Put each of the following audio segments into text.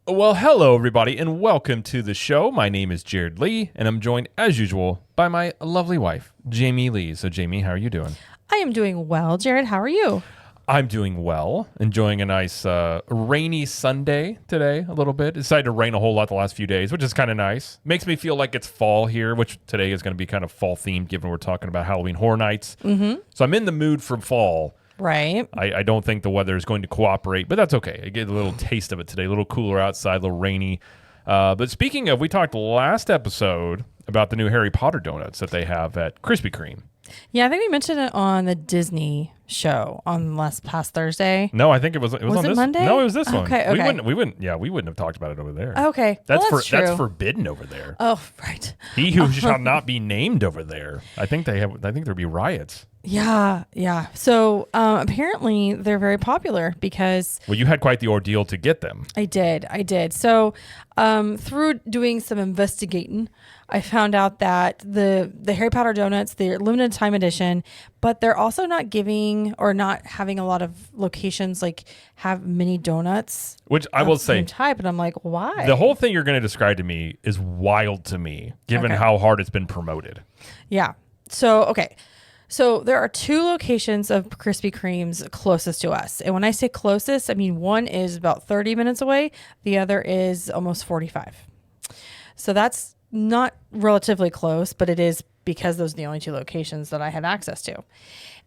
Well, hello, everybody, and welcome to the show. My name is Jared Lee, and I'm joined, as usual, by my lovely wife, Jamie Lee. So, Jamie, how are you doing? I am doing well. Jared, how are you? I'm doing well. Enjoying a nice rainy Sunday today, a little bit. It decided to rain a whole lot the last few days, which is kind of nice. Makes me feel like it's fall here, which today is going to be kind of fall-themed, given we're talking about Halloween Horror Nights. Mm-hmm. So I'm in the mood for fall. Right. I don't think the weather is going to cooperate, but that's okay. I get a little taste of it today, a little cooler outside, a little rainy. But speaking of, we talked last episode about the new Harry Potter donuts that they have at Krispy Kreme. Yeah, I think we mentioned it on the Disney show on past Thursday. No, I think it was on this Monday? No, it was this one. Okay. We wouldn't have talked about it over there. Okay. That's well, that's forbidden over there. Oh, right. He who shall not be named over there. I think there'd be riots. Yeah. So apparently they're very popular because... Well, you had quite the ordeal to get them. I did. So through doing some investigating, I found out that the Harry Potter donuts, they're limited time edition, but they're also not giving or not having a lot of locations like have mini donuts. Which I will say, same type, and I'm like, why? the whole thing you're going to describe to me is wild to me, given how hard it's been promoted. Yeah. So, okay. So there are two locations of Krispy Kremes closest to us. And when I say closest, I mean one is about 30 minutes away. The other is almost 45. So that's not relatively close, but it is because those are the only two locations that I had access to.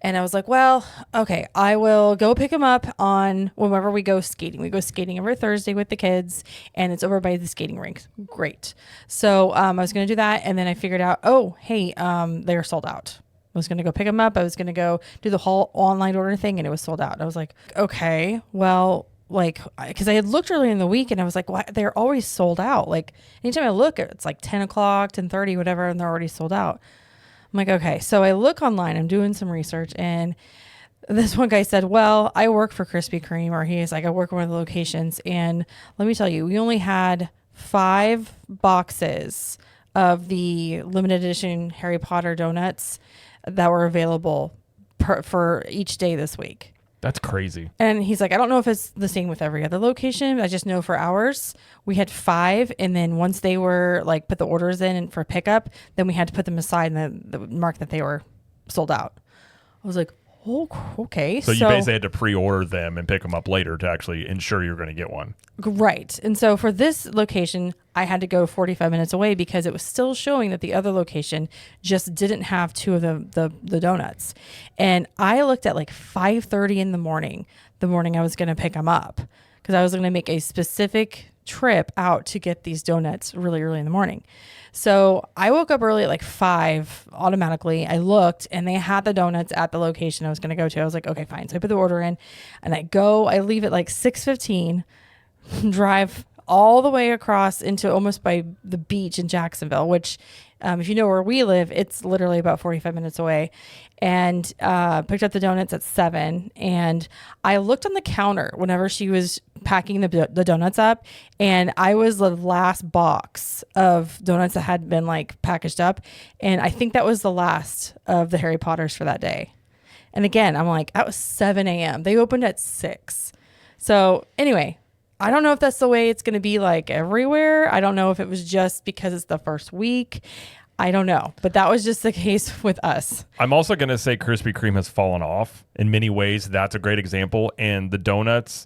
And I was like, well, okay, I will go pick them up on whenever we go skating. We go skating every Thursday with the kids, and it's over by the skating rink. Great. So I was going to do that. And then I figured out, oh, hey, they're sold out. I was going to go pick them up. I was going to go do the whole online order thing, and it was sold out. I was like, okay, well, like, because I had looked earlier in the week, and I was like, why? They're always sold out. Like, anytime I look, it's like 10 o'clock, 10:30, whatever, and they're already sold out. I'm like, okay. So I look online. I'm doing some research, and this one guy said, well, I work for Krispy Kreme, or he is like, I work at one of the locations, and let me tell you, we only had 5 boxes of the limited edition Harry Potter donuts that were available for each day this week. That's crazy. And he's like, I don't know if it's the same with every other location. I just know for ours, we had 5. And then once they were like, put the orders in and for pickup, then we had to put them aside and the mark that they were sold out. I was like, oh, okay. So you basically had to pre-order them and pick them up later to actually ensure you're going to get one. Right. And so for this location, I had to go 45 minutes away because it was still showing that the other location just didn't have 2 of the donuts. And I looked at like 5:30 in the morning I was going to pick them up because I was going to make a specific trip out to get these donuts really early in the morning. So I woke up early at like 5 automatically. I looked and they had the donuts at the location I was going to go to. I was like, okay, fine. So I put the order in and I leave at like 6:15, drive all the way across into almost by the beach in Jacksonville, which if you know where we live, it's literally about 45 minutes away. And picked up the donuts at 7. And I looked on the counter whenever she was packing the donuts up. And I was the last box of donuts that had been like packaged up. And I think that was the last of the Harry Potters for that day. And again, I'm like, that was 7 a.m. They opened at 6. So anyway, I don't know if that's the way it's going to be like everywhere. I don't know if it was just because it's the first week. I don't know, but that was just the case with us. I'm also going to say Krispy Kreme has fallen off in many ways. That's a great example. And the donuts,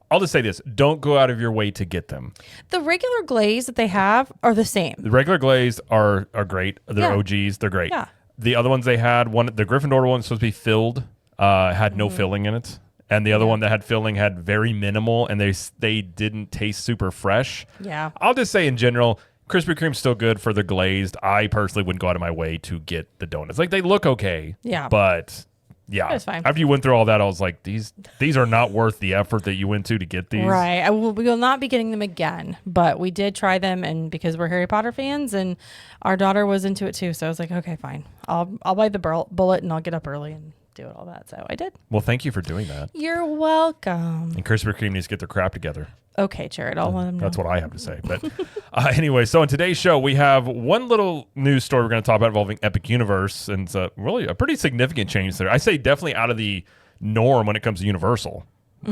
I'll just say this, don't go out of your way to get them. The regular glaze that they have are the same. The regular glazed are great. They're OGs. They're great. Yeah. The other ones they had, the Gryffindor one was supposed to be filled, had no filling in it. And the other one that had filling had very minimal, and they didn't taste super fresh. Yeah. I'll just say in general, Krispy Kreme's still good for the glazed. I personally wouldn't go out of my way to get the donuts. Like, they look okay. Yeah. But yeah, it's fine. After you went through all that, I was like, these are not worth the effort that you went to get these. Right. We will not be getting them again, but we did try them, and because we're Harry Potter fans, and our daughter was into it too, so I was like, okay, fine. I'll buy the bullet, and I'll get up early and do it all that. So I did. Well, thank you for doing that. You're welcome. And Krispy Kreme needs to get their crap together. Okay, Jared, I'll let them know. That's what I have to say. But anyway, so in today's show, we have one little news story we're going to talk about involving Epic Universe, and it's really a pretty significant change there. I say definitely out of the norm when it comes to Universal.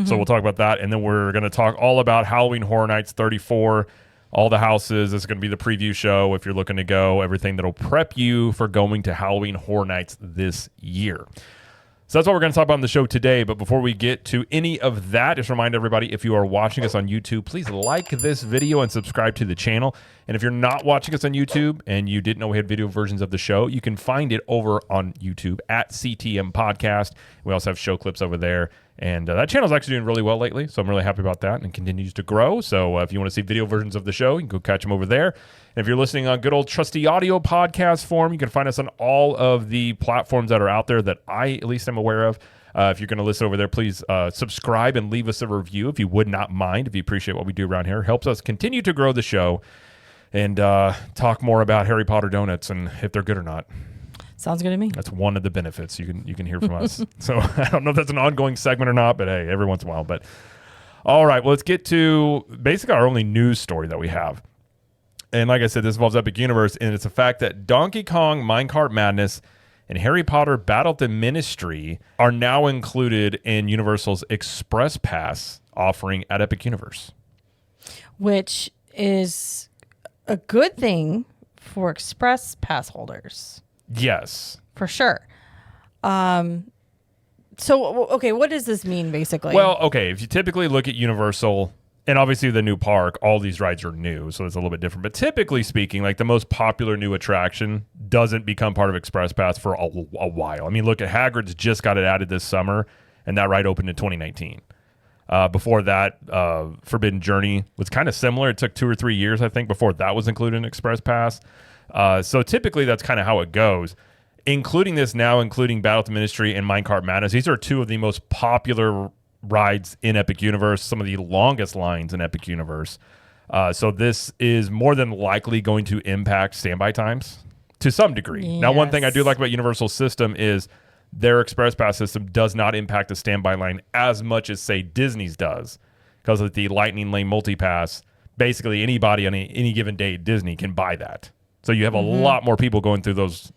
So we'll talk about that. And then we're going to talk all about Halloween Horror Nights 34, all the houses. This is going to be the preview show if you're looking to go, everything that'll prep you for going to Halloween Horror Nights this year. So that's what we're going to talk about on the show today. But before we get to any of that, just remind everybody, if you are watching us on YouTube, please like this video and subscribe to the channel. And if you're not watching us on YouTube and you didn't know we had video versions of the show, you can find it over on YouTube at CTM Podcast. We also have show clips over there. And that channel is actually doing really well lately, so I'm really happy about that and continues to grow. So if you want to see video versions of the show, you can go catch them over there. And if you're listening on good old trusty audio podcast form, you can find us on all of the platforms that are out there that I at least am aware of. If you're going to listen over there, please subscribe and leave us a review if you would not mind, if you appreciate what we do around here. It helps us continue to grow the show and talk more about Harry Potter donuts and if they're good or not. Sounds good to me. That's one of the benefits you can hear from us. So I don't know if that's an ongoing segment or not, but hey, every once in a while. But all right, well, let's get to basically our only news story that we have. And like I said, this involves Epic Universe, and it's the fact that Donkey Kong Minecart Madness and Harry Potter Battle at the Ministry are now included in Universal's Express Pass offering at Epic Universe. Which is a good thing for Express Pass holders. Yes. For sure. So, okay, what does this mean, basically? Well, okay, if you typically look at Universal, and obviously the new park, all these rides are new, so it's a little bit different. But typically speaking, like the most popular new attraction doesn't become part of Express Pass for a while. I mean, look at Hagrid's just got it added this summer, and that ride opened in 2019. Before that, Forbidden Journey was kind of similar. It took 2 or 3 years, I think, before that was included in Express Pass. So typically that's kind of how it goes. Including this now, including Battle at the Ministry and Minecart Madness. These are two of the most popular rides in Epic Universe, some of the longest lines in Epic Universe. So this is more than likely going to impact standby times to some degree. Yes. Now, one thing I do like about Universal's system is their Express Pass system does not impact the standby line as much as, say, Disney's does. Because of the Lightning Lane Multipass, basically anybody on any given day at Disney can buy that. So you have a lot more people going through those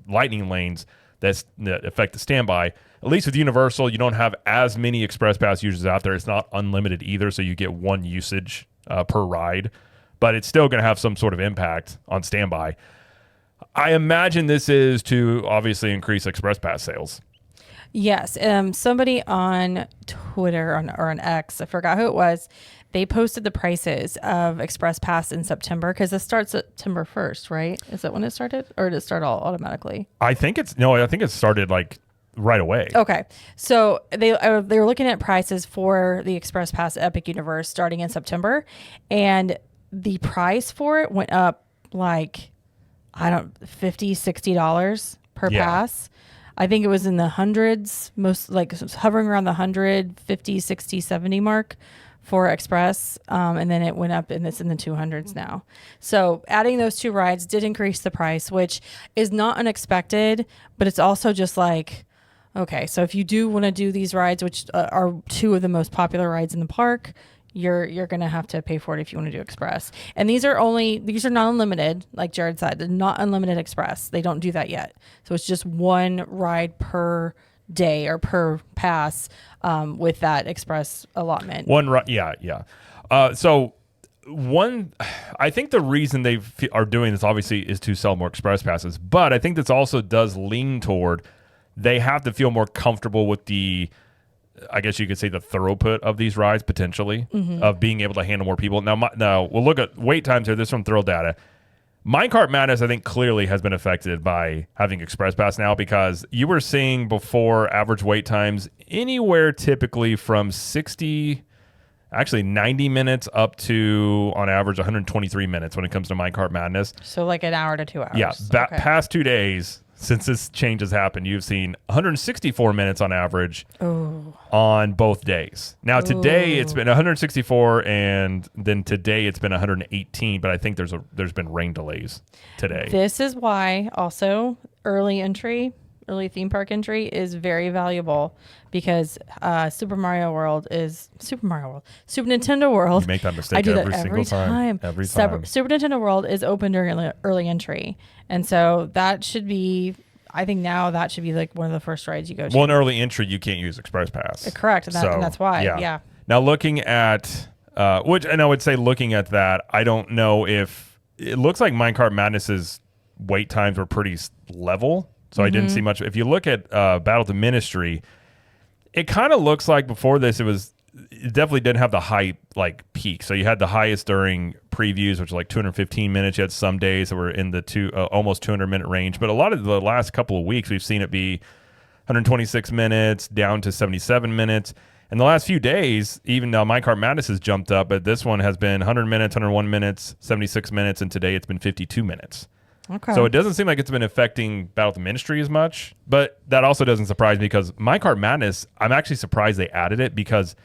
lightning lanes that affect the standby. At least with Universal, you don't have as many Express Pass users out there. It's not unlimited either, so you get one usage per ride. But it's still going to have some sort of impact on standby. I imagine this is to obviously increase Express Pass sales. Yes. Somebody on Twitter or on X, I forgot who it was, they posted the prices of Express Pass in September because it starts September 1st, right? Is that when it started, or did it start all automatically? I think it started like right away. Okay. So they were looking at prices for the Express Pass Epic Universe starting in September, and the price for it went up like, $50, $60 per pass. I think it was in the hundreds, most like hovering around the 150, 60, 70 mark for Express. And then it went up and it's in the 200s now. So adding those two rides did increase the price, which is not unexpected, but it's also just like, okay, so if you do want to do these rides, which are two of the most popular rides in the park, you're going to have to pay for it if you want to do Express. And these are not unlimited, like Jared said. They're not unlimited Express. They don't do that yet. So it's just one ride per day or per pass with that Express allotment. Yeah. I think the reason they are doing this obviously is to sell more Express Passes, but I think this also does lean toward they have to feel more comfortable with the, I guess you could say, the throughput of these rides potentially, of being able to handle more people. Now we'll look at wait times here. This is from Thrill Data. Minecart Madness, I think, clearly has been affected by having Express Pass now, because you were seeing before average wait times anywhere typically from 90 minutes up to, on average, 123 minutes when it comes to Minecart Madness. So like an hour to 2 hours. Yeah, past 2 days, since this change has happened, you've seen 164 minutes on average on both days. Now, today it's been 164, and then today it's been 118, but I think there's been rain delays today. This is why also early theme park entry is very valuable, because Super Nintendo World. You make that mistake every single time. Every time. Super Nintendo World is open during early entry. And so that should be I think now that should be like one of the first rides you go to. Well, in early entry, you can't use Express Pass. Correct. And that's why. Yeah. Now looking at, which, and I would say looking at that, I don't know if it looks like Minecart Madness's wait times were pretty level. So I didn't see much. If you look at Battle to Ministry, it kind of looks like before this, it definitely didn't have the high like peak. So you had the highest during previews, which was like 215 minutes. You had some days that were in the almost 200-minute range. But a lot of the last couple of weeks, we've seen it be 126 minutes down to 77 minutes. And the last few days, even now Minecart Madness has jumped up, but this one has been 100 minutes, 101 minutes, 76 minutes, and today it's been 52 minutes. Okay. So it doesn't seem like it's been affecting Battle of the Ministry as much, but that also doesn't surprise me because Minecart Madness, I'm actually surprised they added it because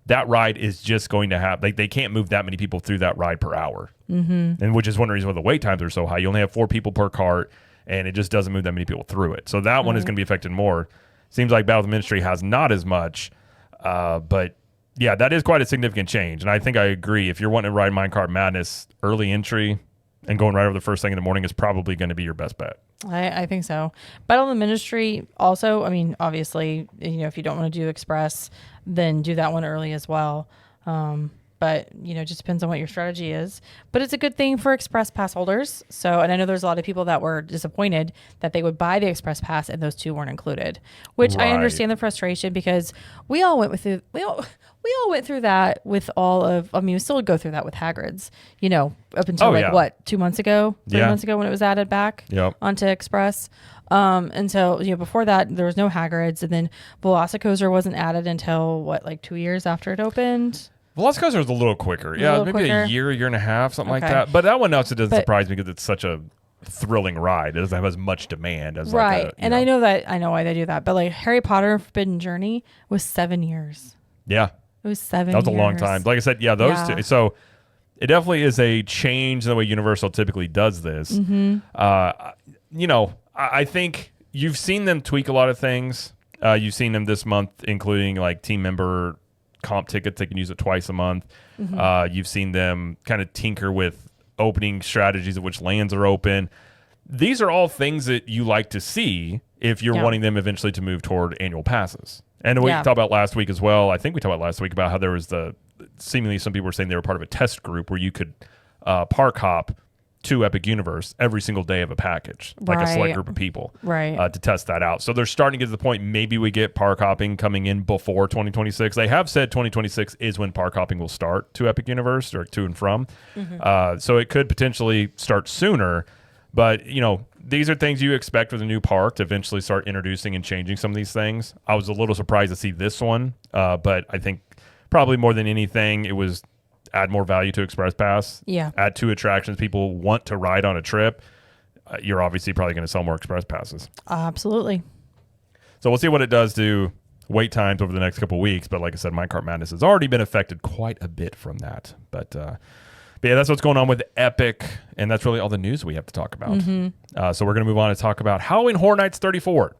that ride is just going to have, like, they can't move that many people through that ride per hour. And which is one reason why the wait times are so high. You only have 4 people per cart, and it just doesn't move that many people through it. So that one is going to be affected more. Seems like Battle of the Ministry has not as much, but yeah, that is quite a significant change. And I think I agree. If you're wanting to ride Minecart Madness early entry, and going right over the first thing in the morning is probably going to be your best bet. I think so. Battle of the Ministry also, I mean, obviously, if you don't want to do Express, then do that one early as well. But, it just depends on what your strategy is. But it's a good thing for Express Pass holders. So, and I know there's a lot of people that were disappointed that they would buy the Express Pass and those two weren't included, which I understand the frustration because we all went through that with we still go through that with Hagrid's, up until 2 months ago, 3 months ago when it was added back onto Express. And so, before that, there was no Hagrid's, and then Velocicoaster wasn't added until 2 years after it opened. Velocicoaster was a little quicker. Maybe a year and a half, something like that. But that one also doesn't surprise me because it's such a thrilling ride. It doesn't have as much demand as and I know why they do that. But Harry Potter Forbidden Journey was 7 years. Yeah. It was 7 years. That was a long time. Like I said, those two. So it definitely is a change in the way Universal typically does this. I think you've seen them tweak a lot of things. You've seen them this month, including team member comp tickets. They can use it twice a month. You've seen them kind of tinker with opening strategies of which lands are open. These are all things that you like to see if you're wanting them eventually to move toward annual passes. And we talked about last week as well. I think we talked about last week about how there was seemingly some people were saying they were part of a test group where you could park hop to Epic Universe every single day of a package, like a select group of people, to test that out. So they're starting to get to the point, maybe we get park hopping coming in before 2026. They have said 2026 is when park hopping will start to Epic Universe or to and from. So it could potentially start sooner. But, these are things you expect with a new park to eventually start introducing and changing some of these things. I was a little surprised to see this one, but I think probably more than anything, it was add more value to Express Pass. Add 2 attractions people want to ride on a trip. You're obviously probably going to sell more Express Passes. Absolutely. So we'll see what it does to wait times over the next couple of weeks. But like I said, Minecart Madness has already been affected quite a bit from that. But yeah, that's what's going on with Epic, and that's really all the news we have to talk about. So we're going to move on and talk about Halloween Horror Nights 34.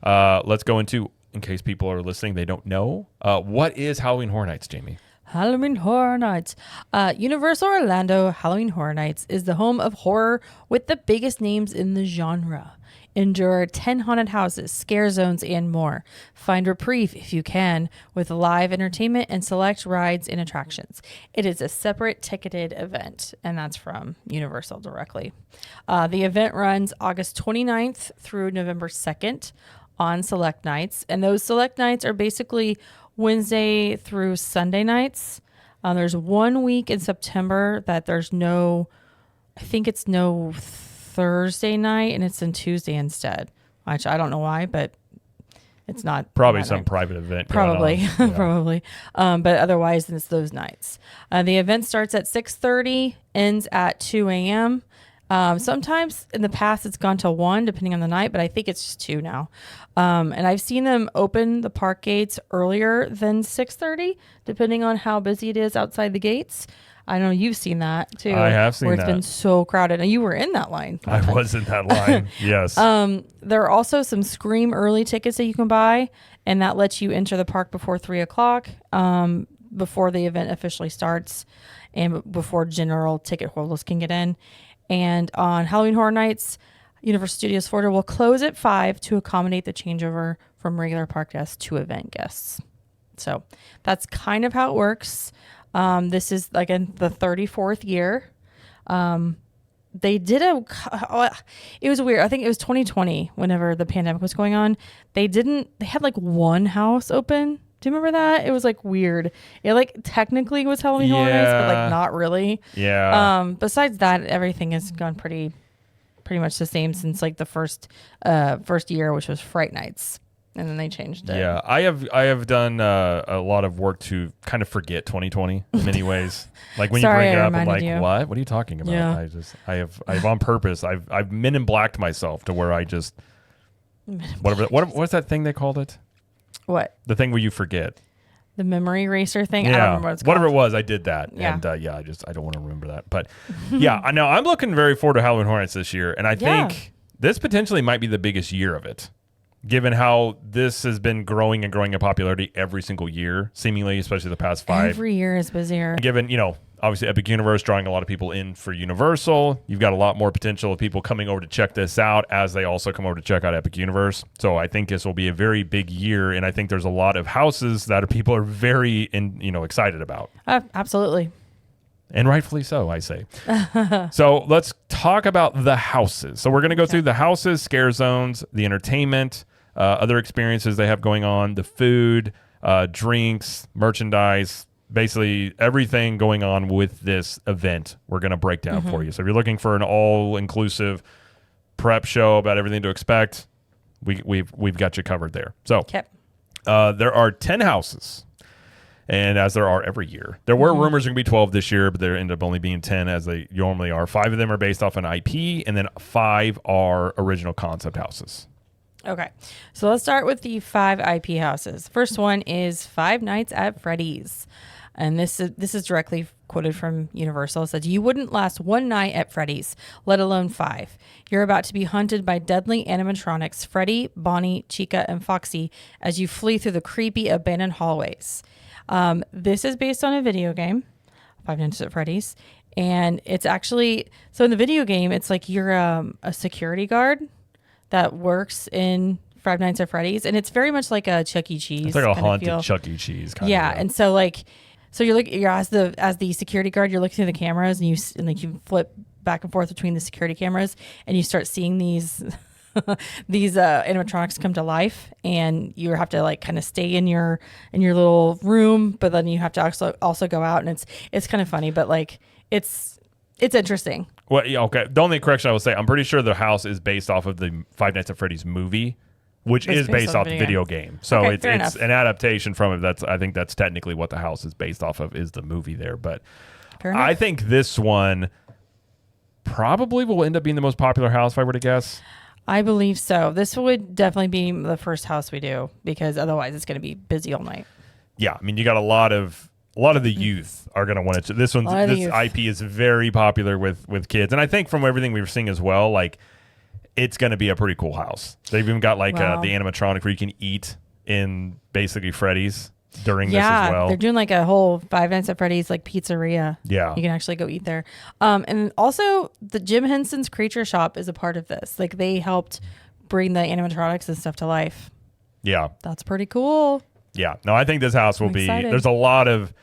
Let's go into, in case people are listening, they don't know, what is Halloween Horror Nights, Jamie? Halloween Horror Nights. Universal Orlando Halloween Horror Nights is the home of horror with the biggest names in the genre. Endure 10 haunted houses, scare zones, and more. Find reprieve, if you can, with live entertainment and select rides and attractions. It is a separate ticketed event, and that's from Universal directly. The event runs August 29th through November 2nd on select nights, and those select nights are basically Wednesday through Sunday nights. There's 1 week in September that there's no Thursday night, and it's on Tuesday instead. Which I don't know why, but it's not. Probably some private event. Probably. Probably. But otherwise, it's those nights. The event starts at 6:30, ends at 2 a.m. Sometimes in the past it's gone to 1 depending on the night, but I think it's just 2 now. And I've seen them open the park gates earlier than 6:30 depending on how busy it is outside the gates. I know you've seen that too. I have seen that. Where it's been so crowded. And you were in that line. I was in that line, yes. There are also some Scream early tickets that you can buy, and that lets you enter the park before 3 o'clock, before the event officially starts and before general ticket holders can get in. And on Halloween Horror Nights, Universal Studios Florida will close at 5 to accommodate the changeover from regular park guests to event guests. So that's kind of how it works. This is, again, the 34th year. They did it was weird. I think it was 2020 whenever the pandemic was going on. They had like one house open. Do you remember that? It was like weird. It like technically was Halloween Horror Nights, but like not really. Yeah. Besides that, everything has gone pretty much the same since like the first year, which was Fright Nights. And then they changed it. Yeah, I have done a lot of work to kind of forget 2020 in many ways. Like when Sorry, you bring it up, I'm like, you. what? What are you talking about? Yeah. I've on purpose. I've Men in Blacked myself to where I just what's that thing they called it? What? The thing where you forget. The memory eraser thing? Yeah. I don't remember what it's called. Whatever it was, I did that. Yeah. And I don't want to remember that. But yeah, I know I'm looking very forward to Halloween Horror Nights this year, and I think this potentially might be the biggest year of it, given how this has been growing and growing in popularity every single year, seemingly, especially the past 5. Every year is busier. And given, obviously Epic Universe drawing a lot of people in for Universal, you've got a lot more potential of people coming over to check this out as they also come over to check out Epic Universe. So I think this will be a very big year, and I think there's a lot of houses that people are very excited about. Absolutely. And rightfully so, I say. So let's talk about the houses. So we're going to go through the houses, scare zones, the entertainment, other experiences they have going on, the food, drinks, merchandise, basically everything going on with this event we're going to break down for you. So if you're looking for an all-inclusive prep show about everything to expect, we've got you covered there. So there are 10 houses. And as there are every year. There were rumors there going to be 12 this year, but there ended up only being 10 as they normally are. 5 of them are based off an IP, and then 5 are original concept houses. Okay. So let's start with the 5 IP houses. First one is Five Nights at Freddy's. And this is directly quoted from Universal. It says, "You wouldn't last one night at Freddy's, let alone 5. You're about to be hunted by deadly animatronics, Freddy, Bonnie, Chica, and Foxy, as you flee through the creepy abandoned hallways." This is based on a video game, Five Nights at Freddy's, and it's actually, so in the video game, it's like you're a security guard that works in Five Nights at Freddy's, and it's very much like a Chuck E. Cheese. It's like a haunted Chuck E. Cheese kind of. Yeah, and so you're as the security guard, you're looking through the cameras, and you flip back and forth between the security cameras, and you start seeing these animatronics come to life, and you have to like kind of stay in your little room, but then you have to also go out, and it's kind of funny, but like it's interesting. Well, yeah, okay. The only correction I will say, I'm pretty sure the house is based off of the Five Nights at Freddy's movie, which is based off the video game. So okay, it's an adaptation from it. I think that's technically what the house is based off of, is the movie there. But I think this one probably will end up being the most popular house, if I were to guess. I believe so. This would definitely be the first house we do, because otherwise it's going to be busy all night. Yeah, I mean, you got a lot of the youth are going to want it. This IP is very popular with kids, and I think from everything we were seeing as well, like it's going to be a pretty cool house. They've even got like the animatronic where you can eat in basically Freddy's during this as well. They're doing like a whole Five Nights at Freddy's like pizzeria. Yeah, you can actually go eat there. And also the Jim Henson's Creature Shop is a part of this. Like they helped bring the animatronics and stuff to life. Yeah, that's pretty cool. Yeah, no, I think this house will be excited. There's a lot of,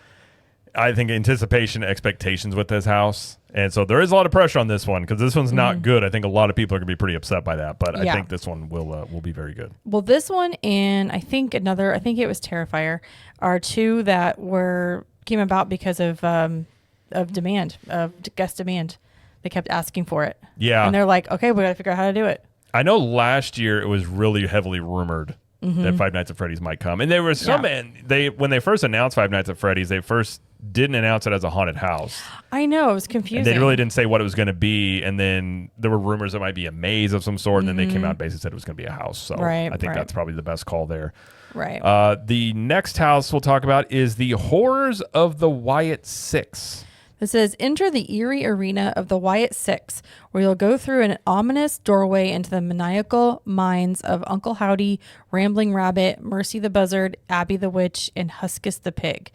I think, anticipation, expectations with this house. And so there is a lot of pressure on this one, because this one's not good. I think a lot of people are going to be pretty upset by that, but I think this one will be very good. Well, this one and I think it was Terrifier, are 2 that came about because of guest demand. They kept asking for it. Yeah. And they're like, okay, we got to figure out how to do it. I know last year it was really heavily rumored that Five Nights at Freddy's might come. And there was some, when they first announced Five Nights at Freddy's, they first didn't announce it as a haunted house. I know, it was confusing. And they really didn't say what it was going to be. And then there were rumors it might be a maze of some sort. And then they came out and basically said it was going to be a house. So I think that's probably the best call there. Right. The next house we'll talk about is the Horrors of the Wyatt Six. It says, enter the eerie arena of the Wyatt Six, where you'll go through an ominous doorway into the maniacal minds of Uncle Howdy, Rambling Rabbit, Mercy the Buzzard, Abby the Witch, and Huskus the Pig.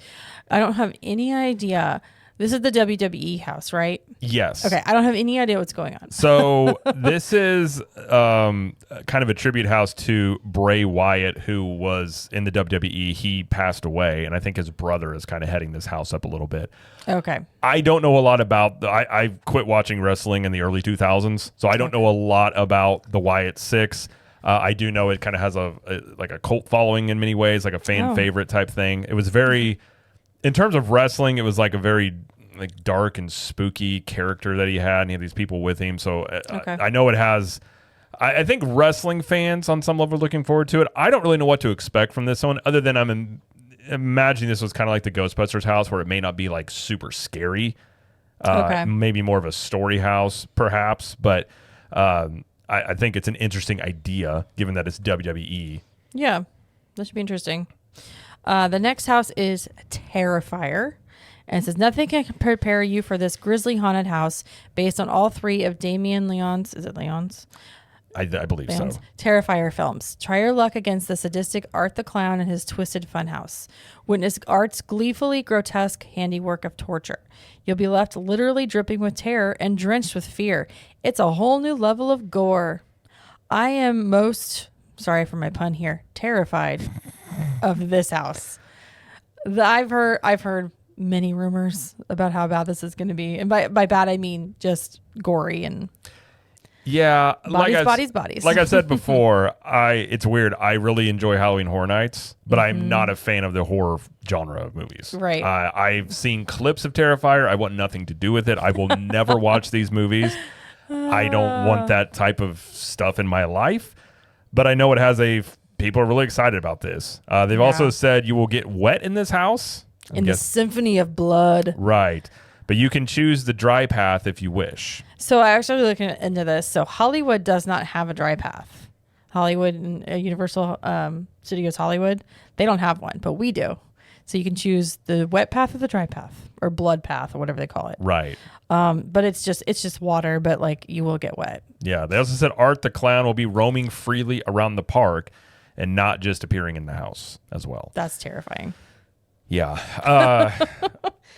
I don't have any idea. This is the WWE house, right? Yes. Okay, I don't have any idea what's going on. So this is kind of a tribute house to Bray Wyatt, who was in the WWE. He passed away, and I think his brother is kind of heading this house up a little bit. Okay. I don't know a lot about I quit watching wrestling in the early 2000s, so I don't know a lot about the Wyatt Six. I do know it kind of has a cult following in many ways, like a fan favorite type thing. It was very, in terms of wrestling, it was like a very like dark and spooky character that he had, and he had these people with him. So I know it has. I think wrestling fans on some level are looking forward to it. I don't really know what to expect from this one, other than I'm imagining this was kind of like the Ghostbusters house, where it may not be like super scary. Maybe more of a story house, perhaps, but. I think it's an interesting idea, given that it's WWE. Yeah, that should be interesting. The next house is Terrifier. And it says, nothing can prepare you for this grisly haunted house based on all three of Damien Leon's, is it Leon's? I believe Leon's so. Terrifier films. Try your luck against the sadistic Art the Clown and his twisted funhouse. Witness Art's gleefully grotesque handiwork of torture. You'll be left literally dripping with terror and drenched with fear. It's a whole new level of gore. I am most, sorry for my pun here, terrified of this house. I've heard many rumors about how bad this is going to be. And by bad, I mean just gory and yeah, bodies. Like I said before, it's weird. I really enjoy Halloween Horror Nights, but I'm not a fan of the horror genre of movies. Right. I've seen clips of Terrifier. I want nothing to do with it. I will never watch these movies. I don't want that type of stuff in my life, but I know it has people are really excited about this. They've also said you will get wet in this house. The symphony of blood. Right. But you can choose the dry path if you wish. So I actually looking into this. So Hollywood does not have a dry path. Hollywood and Universal Studios Hollywood, they don't have one, but we do. So you can choose the wet path or the dry path or blood path or whatever they call it. Right. But it's just water, but like you will get wet. Yeah. They also said Art the Clown will be roaming freely around the park and not just appearing in the house as well. That's terrifying. Yeah.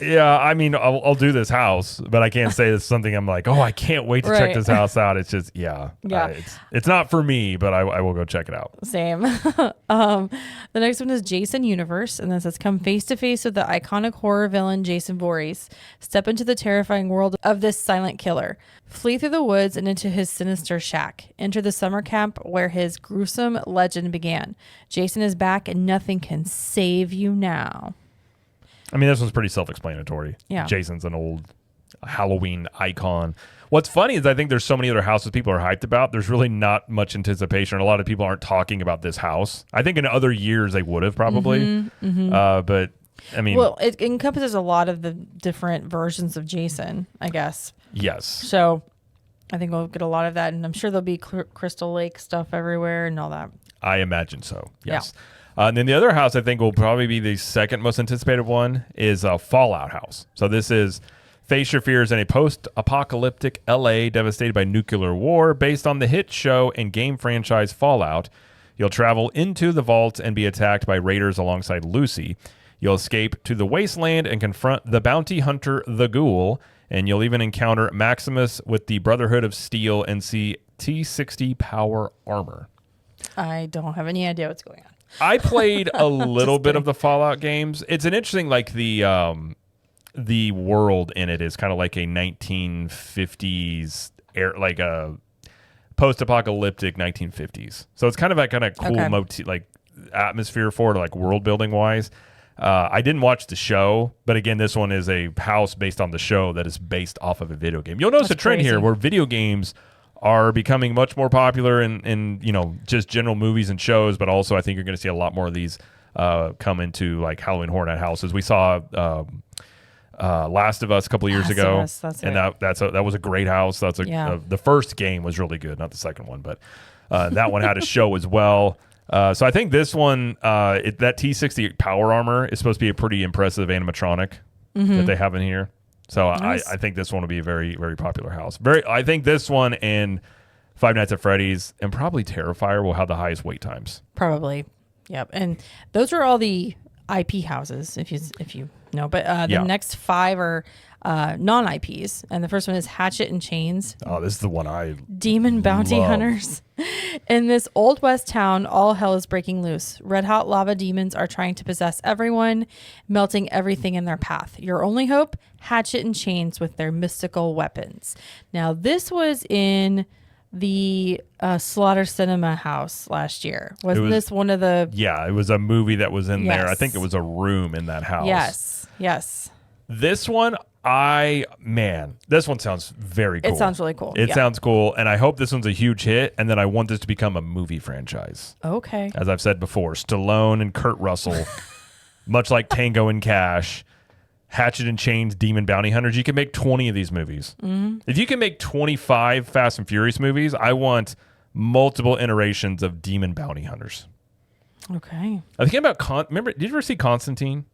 Yeah, I mean, I'll do this house, but I can't say it's something I'm like, oh, I can't wait to check this house out. It's just, it's not for me, but I will go check it out. Same. The next one is Jason Universe, and this says, come face to face with the iconic horror villain Jason Voorhees. Step into the terrifying world of this silent killer. Flee through the woods and into his sinister shack. Enter the summer camp where his gruesome legend began. Jason is back, and nothing can save you now. I mean, this one's pretty self-explanatory. Yeah. Jason's an old Halloween icon. What's funny is I think there's so many other houses people are hyped about. There's really not much anticipation. A lot of people aren't talking about this house. I think in other years they would have probably. But, I mean. Well, it encompasses a lot of the different versions of Jason, I guess. Yes. So I think we'll get a lot of that. And I'm sure there'll be Crystal Lake stuff everywhere and all that. I imagine so, yes. Yeah. And then the other house I think will probably be the second most anticipated one is Fallout House. So this is face your fears in a post-apocalyptic LA devastated by nuclear war based on the hit show and game franchise Fallout. You'll travel into the vault and be attacked by raiders alongside Lucy. You'll escape to the wasteland and confront the bounty hunter, the Ghoul, and you'll even encounter Maximus with the Brotherhood of Steel and see T-60 power armor. I don't have any idea what's going on. I played a little bit of the Fallout games. It's an interesting, like the world in it is kind of like a 1950s like a post-apocalyptic 1950s. So it's kind of that kind of cool like atmosphere for it, like world building wise. I didn't watch the show, but again, this one is a house based on the show that is based off of a video game. You'll notice a trend here where video games are becoming much more popular in just general movies and shows, but also I think you're going to see a lot more of these come into like Halloween Horror Night houses. We saw Last of Us a couple of years ago, and that was a great house. The first game was really good, not the second one, but that one had a show as well. So I think this one, that T-60 power armor is supposed to be a pretty impressive animatronic that they have in here. So nice. I think this one will be a very, very popular house. I think this one and Five Nights at Freddy's and probably Terrifier will have the highest wait times. Probably, yep. And those are all the IP houses. If you No, but the next 5 are non-IPs, and the first one is Hatchet and Chains. Oh, this is the one I Demon bounty love. hunters. In this old west town, all hell is breaking loose. Red hot lava demons are trying to possess everyone, melting everything in their path. Your only hope, Hatchet and Chains with their mystical weapons. Now, this was in the Slaughter Cinema House last year. Wasn't this one of the... Yeah, it was a movie that was in there. I think it was a room in that house. Yes. This one, this one sounds very cool. It sounds really cool. It sounds cool, and I hope this one's a huge hit, and then I want this to become a movie franchise. Okay. As I've said before, Stallone and Kurt Russell, much like Tango and Cash, Hatchet and Chains, Demon Bounty Hunters. You can make 20 of these movies. Mm-hmm. If you can make 25 Fast and Furious movies, I want multiple iterations of Demon Bounty Hunters. Okay. I think about remember, did you ever see Constantine?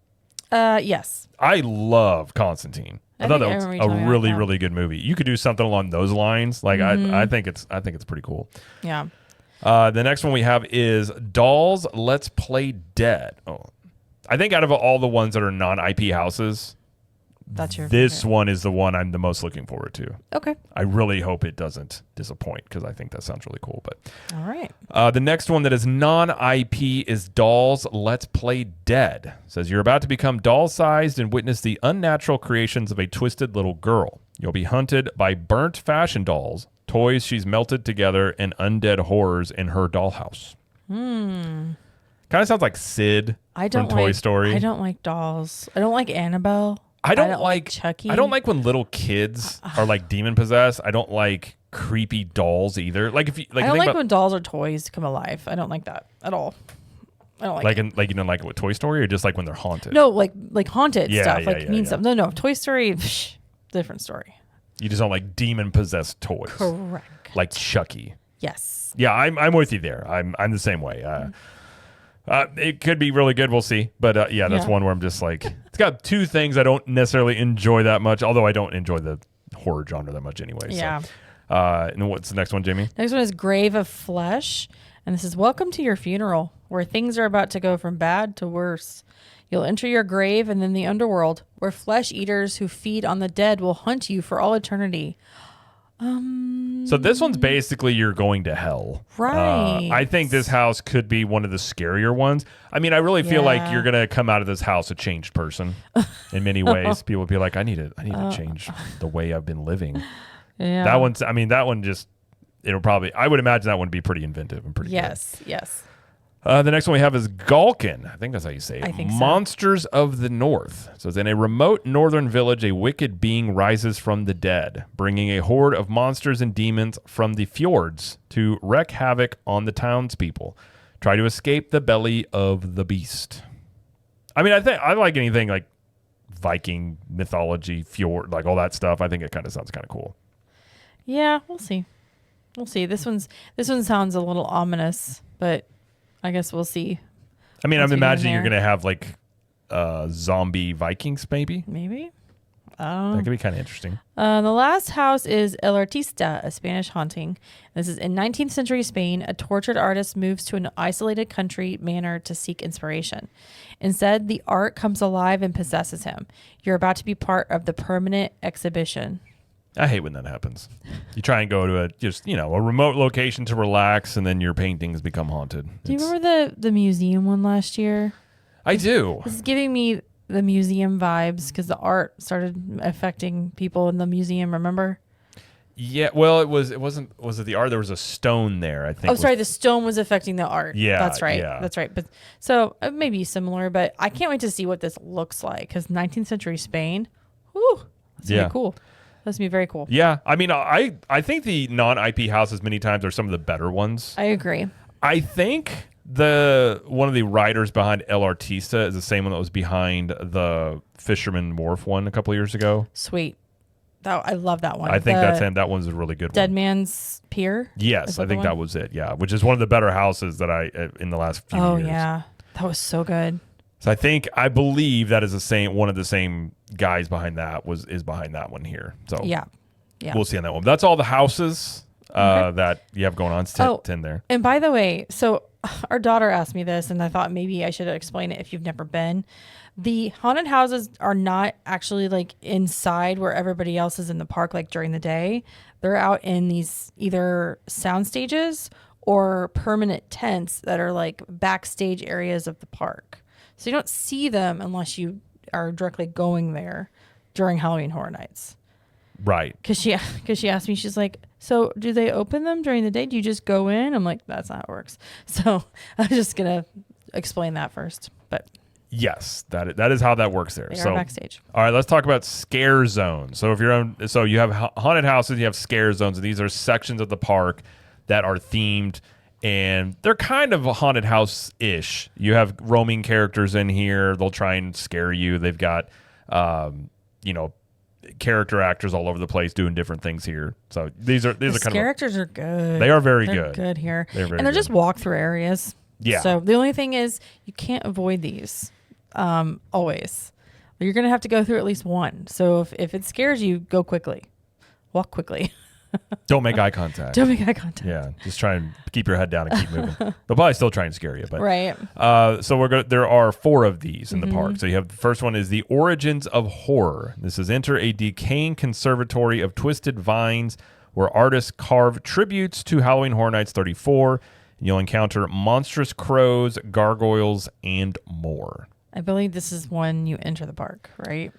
Yes. I love Constantine. I thought that was a really, really good movie. You could do something along those lines. Like I think it's pretty cool. Yeah. The next one we have is Dolls Let's Play Dead. Oh, I think out of all the ones that are non-IP houses, that's your this favorite. one is the one I'm the most looking forward to. Okay. I really hope it doesn't disappoint because I think that sounds really cool. But all right. The next one that is non-IP is Dolls Let's Play Dead. It says you're about to become doll-sized and witness the unnatural creations of a twisted little girl. You'll be hunted by burnt fashion dolls, toys she's melted together, and undead horrors in her dollhouse. Kind of sounds like Sid from Toy Story. I don't like dolls. I don't like Annabelle. I don't like Chucky. I don't like when little kids are like demon possessed. I don't like creepy dolls either. Like if you like, I don't like when dolls or toys come alive. I don't like that at all. I don't like it. Like you don't like it with Toy Story, or just like when they're haunted. No, like haunted stuff. Yeah. something. No, Toy Story, different story. You just don't like demon possessed toys. Correct. Like Chucky. Yes. Yeah, I'm with you there. I'm the same way. It could be really good. We'll see. But that's one where I'm just like, it's got 2 things I don't necessarily enjoy that much, although I don't enjoy the horror genre that much anyway. Yeah. So. And then what's the next one, Jamie? Next one is Grave of Flesh. And this is welcome to your funeral, where things are about to go from bad to worse. You'll enter your grave and then the underworld, where flesh eaters who feed on the dead will hunt you for all eternity. So this one's basically you're going to hell. Right. I think this house could be one of the scarier ones. I mean, I really feel like you're going to come out of this house a changed person in many ways. People will be like, I need to change the way I've been living. Yeah. That one just, I would imagine that one would be pretty inventive and pretty good. Yes. The next one we have is Galkin. I think that's how you say it. I think so. Monsters of the North. So in a remote northern village, a wicked being rises from the dead, bringing a horde of monsters and demons from the fjords to wreak havoc on the townspeople. Try to escape the belly of the beast. I mean, I like anything like Viking mythology, fjord, like all that stuff. I think it kind of sounds kind of cool. Yeah, we'll see. This one sounds a little ominous, but I guess we'll see. I mean, I'm imagining you're going to have like zombie Vikings, maybe. Maybe. That could be kind of interesting. The last house is El Artista, a Spanish haunting. This is in 19th century Spain. A tortured artist moves to an isolated country manor to seek inspiration. Instead, the art comes alive and possesses him. You're about to be part of the permanent exhibition. I hate when that happens. You try and go to a remote location to relax, and then your paintings become haunted. Do you remember the museum one last year? I do. This is giving me the museum vibes because the art started affecting people in the museum. Remember? Yeah. Well, was it the art? There was a stone there, I think. Oh, sorry. The stone was affecting the art. Yeah. That's right. Yeah. That's right. But so it may be similar, but I can't wait to see what this looks like because 19th century Spain. Whew. That's gonna be cool. That's gonna be very cool. Yeah. I mean, I think the non-IP houses many times are some of the better ones. I agree. I think one of the writers behind El Artista is the same one that was behind the Fisherman Wharf one a couple of years ago. Sweet. I love that one. I think that's him. That one's a really good Dead one. Man's Pier? Yes, I think that was it. Yeah, which is one of the better houses that in the last few years. Oh, yeah. That was so good. So I believe that is one of the same guys behind that is behind that one here. So yeah. We'll see on that one. That's all the houses that you have going on. It's 10 there. And by the way, so our daughter asked me this, and I thought maybe I should explain it if you've never been. The haunted houses are not actually like inside where everybody else is in the park, like during the day. They're out in these either sound stages or permanent tents that are like backstage areas of the park. So you don't see them unless you are directly going there during Halloween Horror Nights. Right. Because she asked me, she's like, so do they open them during the day? Do you just go in? I'm like, that's not how it works. So I'm just going to explain that first. But yes, that is how that works there. they So are backstage. all right, let's talk about scare zones. So if you're on, so you have haunted houses, you have scare zones, and these are sections of the park that are themed, and they're kind of a haunted house-ish. You have roaming characters in here. They'll try and scare you. They've got, character actors all over the place doing different things here. So these are kind of characters are good. They are very They're good. Good here, They're and they're just walk-through areas. Yeah. So the only thing is you can't avoid these. Always, you're gonna have to go through at least one. So if it scares you, go quickly, walk quickly. Don't make eye contact. Don't make eye contact. Yeah, just try and keep your head down and keep moving. They'll probably still try and scare you, but Right. So there are 4 of these in the park. So you have the first one is the Origins of Horror. This is enter a decaying conservatory of twisted vines where artists carve tributes to Halloween Horror Nights 34. And you'll encounter monstrous crows, gargoyles, and more. I believe this is when you enter the park, right?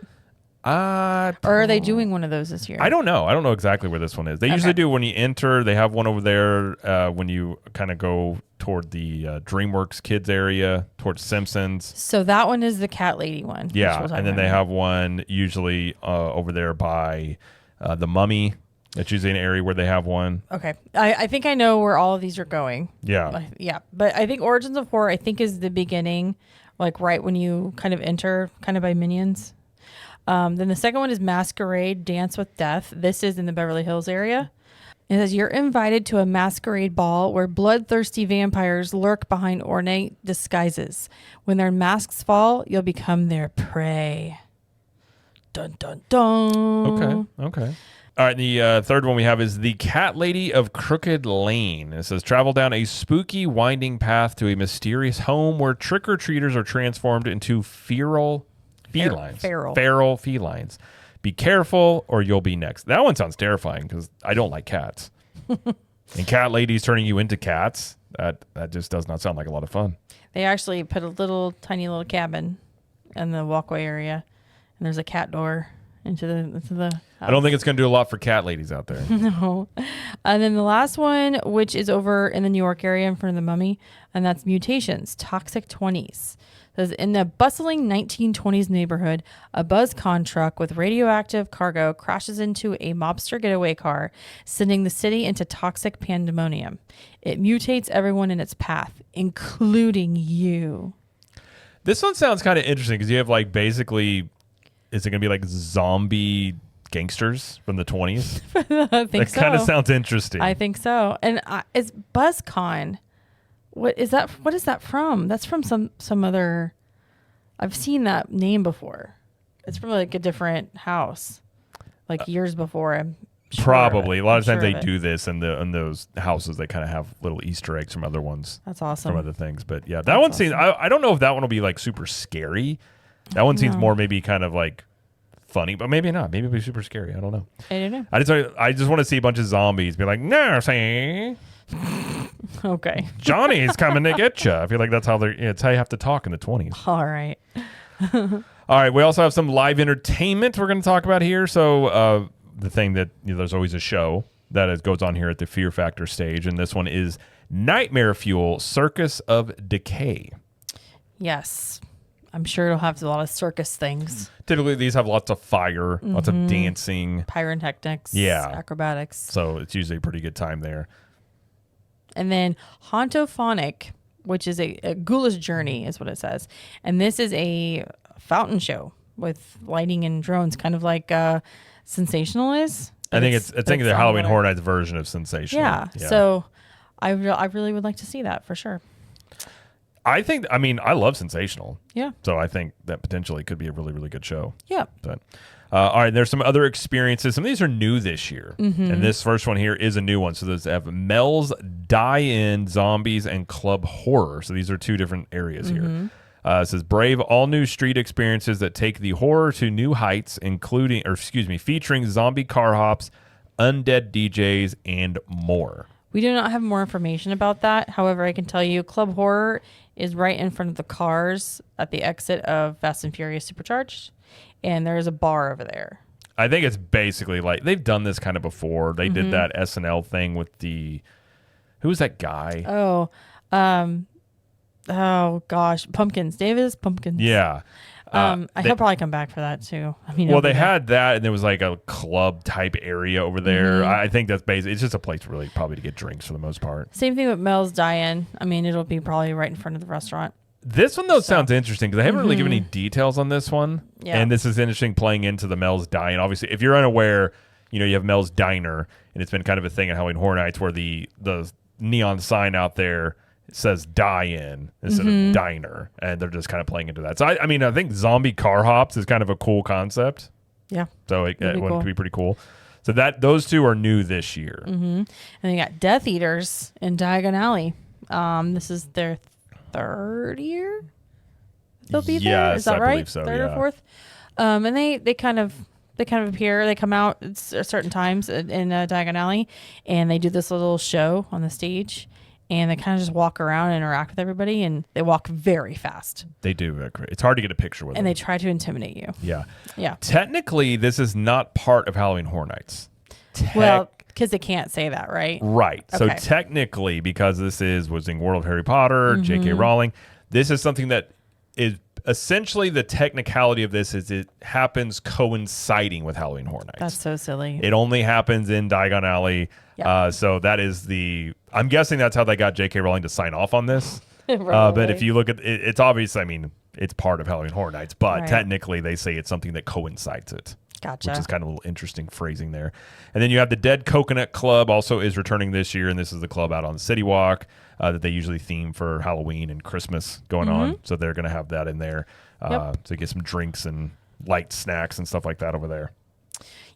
Or Or are they doing one of those this year? I don't know. I don't know exactly where this one is. They usually do when you enter. They have one over there when you kind of go toward the DreamWorks Kids area, towards Simpsons. So that one is the cat lady one. Yeah, and then they have one usually over there by the Mummy. That's usually an area where they have one. Okay. I think I know where all of these are going. Yeah. Yeah. But I think Origins of Horror, I think, is the beginning, like right when you kind of enter, kind of by Minions. Then the second one is Masquerade Dance with Death. This is in the Beverly Hills area. It says you're invited to a masquerade ball where bloodthirsty vampires lurk behind ornate disguises. When their masks fall, you'll become their prey. Dun, dun, dun. Okay. All right, the third one we have is the Cat Lady of Crooked Lane. It says travel down a spooky, winding path to a mysterious home where trick-or-treaters are transformed into feral felines. Be careful or you'll be next. That one sounds terrifying because I don't like cats. And Cat Lady's turning you into cats. That just does not sound like a lot of fun. They actually put a tiny little cabin in the walkway area, and there's a cat door into the house. I don't think it's going to do a lot for cat ladies out there. No. And then the last one, which is over in the New York area in front of the Mummy, and that's Mutations, Toxic 20s. Says, in the bustling 1920s neighborhood, a BuzzCon truck with radioactive cargo crashes into a mobster getaway car, sending the city into toxic pandemonium. It mutates everyone in its path, including you. This one sounds kind of interesting because you have like basically, is it going to be like zombie gangsters from the 20s? I think so. That kind of sounds interesting. I think so. And it's BuzzCon. What is that? What is that from? That's from some other. I've seen that name before. It's from like a different house, like years before. I'm sure probably a lot of times sure they of it. do this in those houses. They kind of have little Easter eggs from other ones. That's awesome. From other things, but yeah, that one seems. I don't know if that one will be like super scary. That one seems more maybe kind of like funny, but maybe not. Maybe it'll be super scary. I don't know. I don't know. I just want to see a bunch of zombies be like, no, see. Okay. Johnny's coming to get you. I feel like that's how it's how you have to talk in the 20s. All right. All right. We also have some live entertainment we're going to talk about here. So the thing that there's always a show that goes on here at the Fear Factor stage, and this one is Nightmare Fuel Circus of Decay. Yes. I'm sure it'll have a lot of circus things. Typically, these have lots of fire, lots of dancing, Pyrotechnics, acrobatics. So it's usually a pretty good time there. And then Hauntofonic, which is a ghoulish journey, is what it says. And this is a fountain show with lighting and drones, kind of like Sensational is. I think it's the Halloween Horror Nights version of Sensational. Yeah. So I really would like to see that for sure. I love Sensational. Yeah. So I think that potentially could be a really, really good show. Yeah. But all right, there's some other experiences. Some of these are new this year. And this first one here is a new one. So there's Mel's Die-In Zombies and Club Horror. So these are two different areas here. It says brave all new street experiences that take the horror to new heights, featuring zombie car hops, undead DJs, and more. We do not have more information about that. However, I can tell you Club Horror is right in front of the cars at the exit of Fast and Furious Supercharged, and there is a bar over there. I think it's basically like they've done this kind of before. They did that SNL thing with who was that guy? Oh gosh, Pumpkins. Davis Pumpkins. Yeah. He'll probably come back for that too. I mean, well, they had that, and there was like a club type area over there. Mm-hmm. I think that's basically it's just a place really probably to get drinks for the most part. Same thing with Mel's Die-In. I mean, it'll be probably right in front of the restaurant. This one though sounds interesting because they haven't really given any details on this one. Yeah. And this is interesting playing into the Mel's Dine. Obviously, if you're unaware, you have Mel's Diner, and it's been kind of a thing at Halloween Horror Nights where the neon sign out there says Die-In instead of Diner, and they're just kind of playing into that. So I think zombie car hops is kind of a cool concept. Yeah. So it would be pretty cool. So those two are new this year. Mm-hmm. And they got Death Eaters in Diagon Alley. This is their third year they'll be there. Is that I right? believe so, third or fourth. And they kind of appear. They come out at certain times in Diagon Alley, and they do this little show on the stage, and they kind of just walk around and interact with everybody, and they walk very fast. They do. It's hard to get a picture with them. And they try to intimidate you. Yeah. Yeah. Technically, this is not part of Halloween Horror Nights. Well, because they can't say that, right? Right. Okay. So technically, because this is Wizarding World of Harry Potter, J.K. Rowling, this is something that is essentially the technicality of this is it happens coinciding with Halloween Horror Nights. That's so silly. It only happens in Diagon Alley. Yeah. So that is I'm guessing that's how they got J.K. Rowling to sign off on this. But if you look at it, it's obvious. I mean, it's part of Halloween Horror Nights, but technically they say it's something that coincides it. Gotcha. Which is kind of a little interesting phrasing there. And then you have the Dead Coconut Club also is returning this year, and this is the club out on City Walk that they usually theme for Halloween and Christmas going on. So they're going to have that in there to get some drinks and light snacks and stuff like that over there.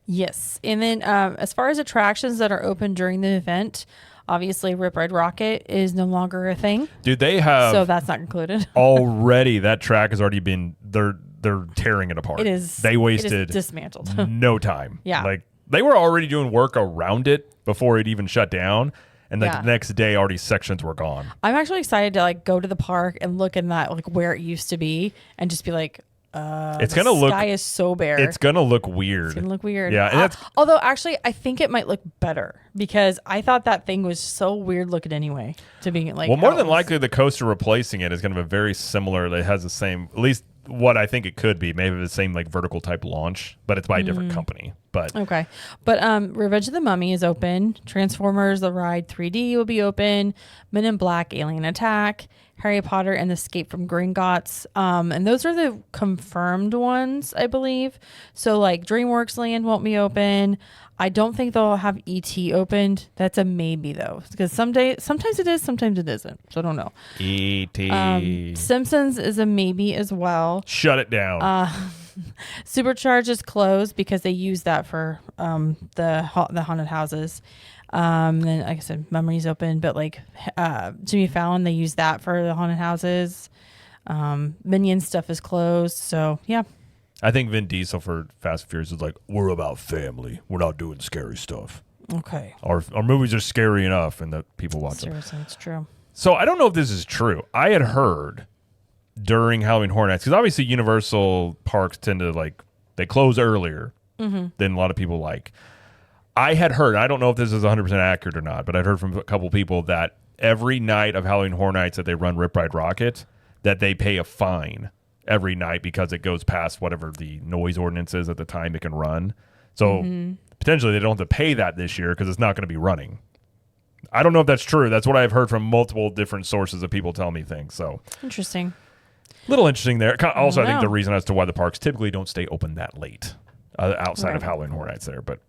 Yes. And then as far as attractions that are open during the event, obviously Rip Ride Rocket is no longer a thing. Dude, they have... So that's not included. already, that track has already been... They're tearing it apart. It is. They wasted it is dismantled. no time. Yeah. Like they were already doing work around it before it even shut down, and the next day already sections were gone. I'm actually excited to like go to the park and look in that like where it used to be and just be like, it's the gonna look. sky is so bare. It's gonna look weird. It's gonna look weird. Yeah, and that's although actually I think it might look better because I thought that thing was so weird looking anyway. To be like, well, more than likely the coaster replacing it is gonna be very similar. It has the same, at least what I think it could be, maybe the same like vertical type launch, but it's by a different company. But okay, but Revenge of the Mummy is open. Transformers: The Ride 3D will be open. Men in Black: Alien Attack. Harry Potter and the Escape from Gringotts. And those are the confirmed ones, I believe. So like DreamWorks Land won't be open. I don't think they'll have ET opened. That's a maybe though, because sometimes it is, sometimes it isn't. So I don't know. ET. Simpsons is a maybe as well. Shut it down. Supercharge is closed because they use that for the haunted houses. Then like I said, Memories open, but like Jimmy Fallon, they use that for the haunted houses. Minion stuff is closed. So yeah. I think Vin Diesel for Fast and Furious is like, we're about family. We're not doing scary stuff. Okay. Our movies are scary enough and that people watch them. Seriously, it's true. So I don't know if this is true. I had heard during Halloween Horror Nights, because obviously Universal parks tend to like, they close earlier than a lot of people like. I had heard, I don't know if this is 100% accurate or not, but I'd heard from a couple people that every night of Halloween Horror Nights that they run Rip Ride Rocket, that they pay a fine every night because it goes past whatever the noise ordinance is at the time it can run. So potentially they don't have to pay that this year because it's not going to be running. I don't know if that's true. That's what I've heard from multiple different sources of people telling me things. So Interesting. Little interesting there. Also, I think know. the reason as to why the parks typically don't stay open that late outside of Halloween Horror Nights there. But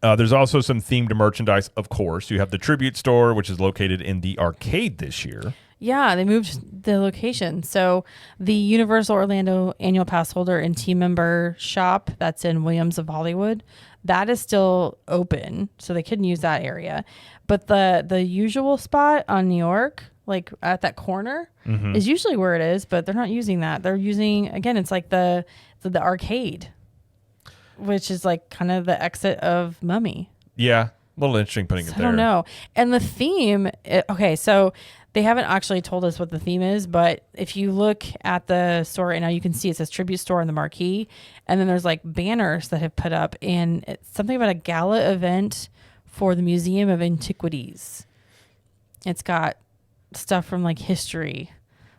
there's also some themed merchandise, of course. You have the Tribute Store, which is located in the arcade this year. Yeah, they moved the location. So the Universal Orlando annual pass holder and team member shop that's in Williams of Hollywood, that is still open. So they couldn't use that area. But the usual spot on New York, like at that corner is usually where it is, but they're not using that. They're using, again, it's like the arcade, which is like kind of the exit of Mummy. Yeah. A little interesting putting it there. I don't know. And the theme, okay, so they haven't actually told us what the theme is, but if you look at the store right now, you can see it says Tribute Store on the marquee. And then there's like banners that have put up, and it's something about a gala event for the Museum of Antiquities. It's got stuff from like history,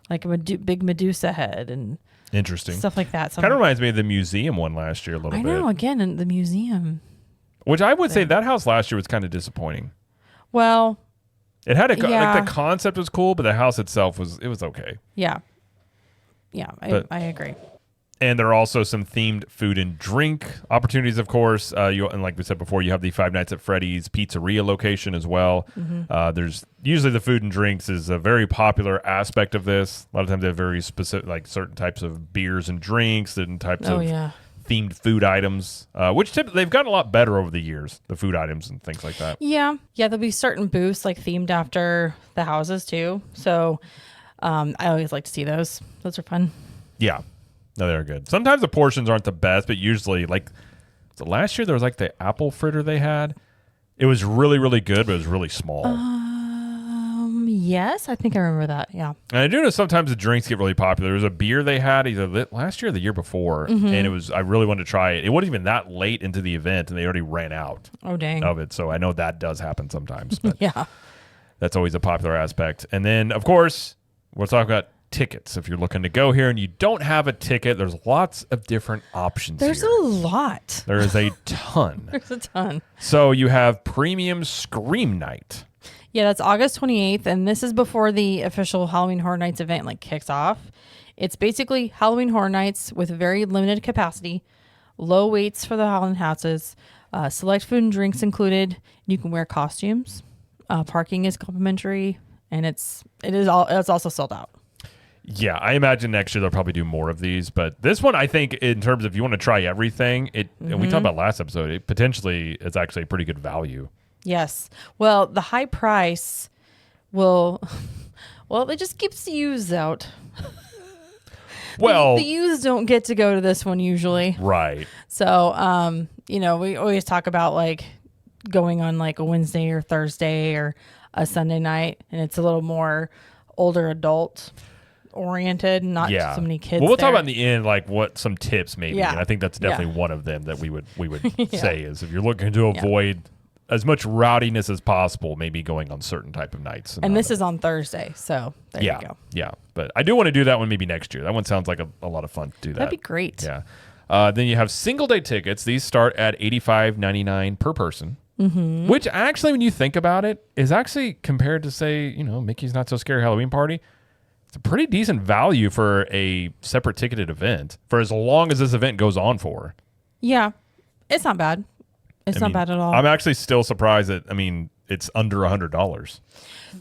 like a big Medusa head and interesting stuff like that. Kind of reminds me of the museum one last year a little bit. I know, again, in the museum. Which I would say that house last year was kind of disappointing. Well, it had like the concept was cool, but the house itself was okay. Yeah. Yeah, I agree. And there are also some themed food and drink opportunities, of course. And like we said before, you have the Five Nights at Freddy's Pizzeria location as well. There's usually the food and drinks is a very popular aspect of this. A lot of times they have very specific, like certain types of beers and drinks, certain types of themed food items, which they've gotten a lot better over the years, the food items and things like that. Yeah. There'll be certain booths like themed after the houses too. So I always like to see those. Those are fun. Yeah. No, they're good. Sometimes the portions aren't the best, but usually, like, so last year there was like the apple fritter they had. It was really, really good, but it was really small. Yes, I think I remember that. Yeah. And I do know sometimes the drinks get really popular. There was a beer they had either last year or the year before, and I really wanted to try it. It wasn't even that late into the event, and they already ran out of it. So I know that does happen sometimes. But yeah. That's always a popular aspect. And then, of course, we'll talk about tickets. If you're looking to go here and you don't have a ticket, there's lots of different options. There's here. a lot. There is a ton. There's a ton. So you have Premium Scream Night. Yeah, that's August 28th, and this is before the official Halloween Horror Nights event kicks off. It's basically Halloween Horror Nights with very limited capacity, low waits for the Halloween houses, select food and drinks included. You can wear costumes. Parking is complimentary, and it's also sold out. Yeah, I imagine next year they'll probably do more of these, but this one, I think, in terms of if you want to try everything, and we talked about last episode, it potentially is actually a pretty good value. Yes. Well, the high price will, it just keeps the used out. Well, the used don't get to go to this one usually. Right. So, we always talk about like going on like a Wednesday or Thursday or a Sunday night, and it's a little more older adult oriented, not so many kids. Well, we'll talk about in the end, like what some tips maybe. Yeah. And I think that's definitely one of them that we would say is if you're looking to avoid as much rowdiness as possible, maybe going on certain type of nights. And this is on Thursday, so there you go. Yeah, but I do want to do that one maybe next year. That one sounds like a lot of fun to do that. That'd be great. Yeah. Then you have single day tickets. These start at $85.99 per person. Which actually, when you think about it, is actually compared to say, Mickey's Not So Scary Halloween Party. It's a pretty decent value for a separate ticketed event for as long as this event goes on for. Yeah, it's not bad. It's not bad at all. I'm actually still surprised that, it's under $100.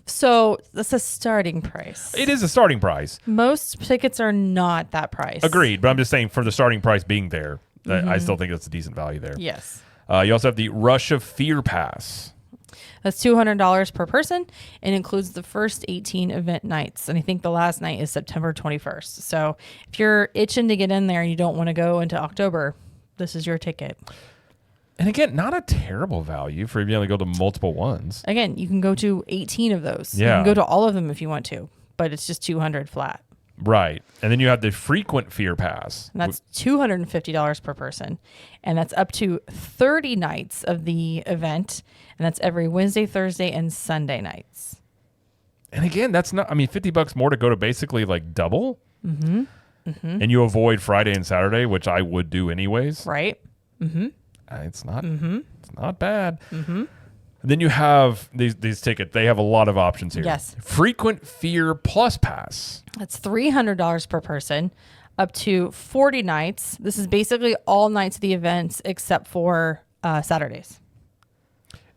So that's a starting price. It is a starting price. Most tickets are not that price. Agreed, but I'm just saying for the starting price being there, I still think that's a decent value there. Yes. You also have the Rush of Fear Pass. That's $200 per person and includes the first 18 event nights. And I think the last night is September 21st. So if you're itching to get in there and you don't want to go into October, this is your ticket. And again, not a terrible value for being able to go to multiple ones. Again, you can go to 18 of those. Yeah. You can go to all of them if you want to, but it's just $200 flat. Right. And then you have the Frequent Fear Pass. And that's $250 per person. And that's up to 30 nights of the event. And that's every Wednesday, Thursday, and Sunday nights. And again, that's not, $50 more to go to basically like double. And you avoid Friday and Saturday, which I would do anyways. Right. It's not bad. And then you have these tickets. They have a lot of options here. Yes. Frequent Fear Plus Pass. That's $300 per person, up to 40 nights. This is basically all nights of the events except for Saturdays.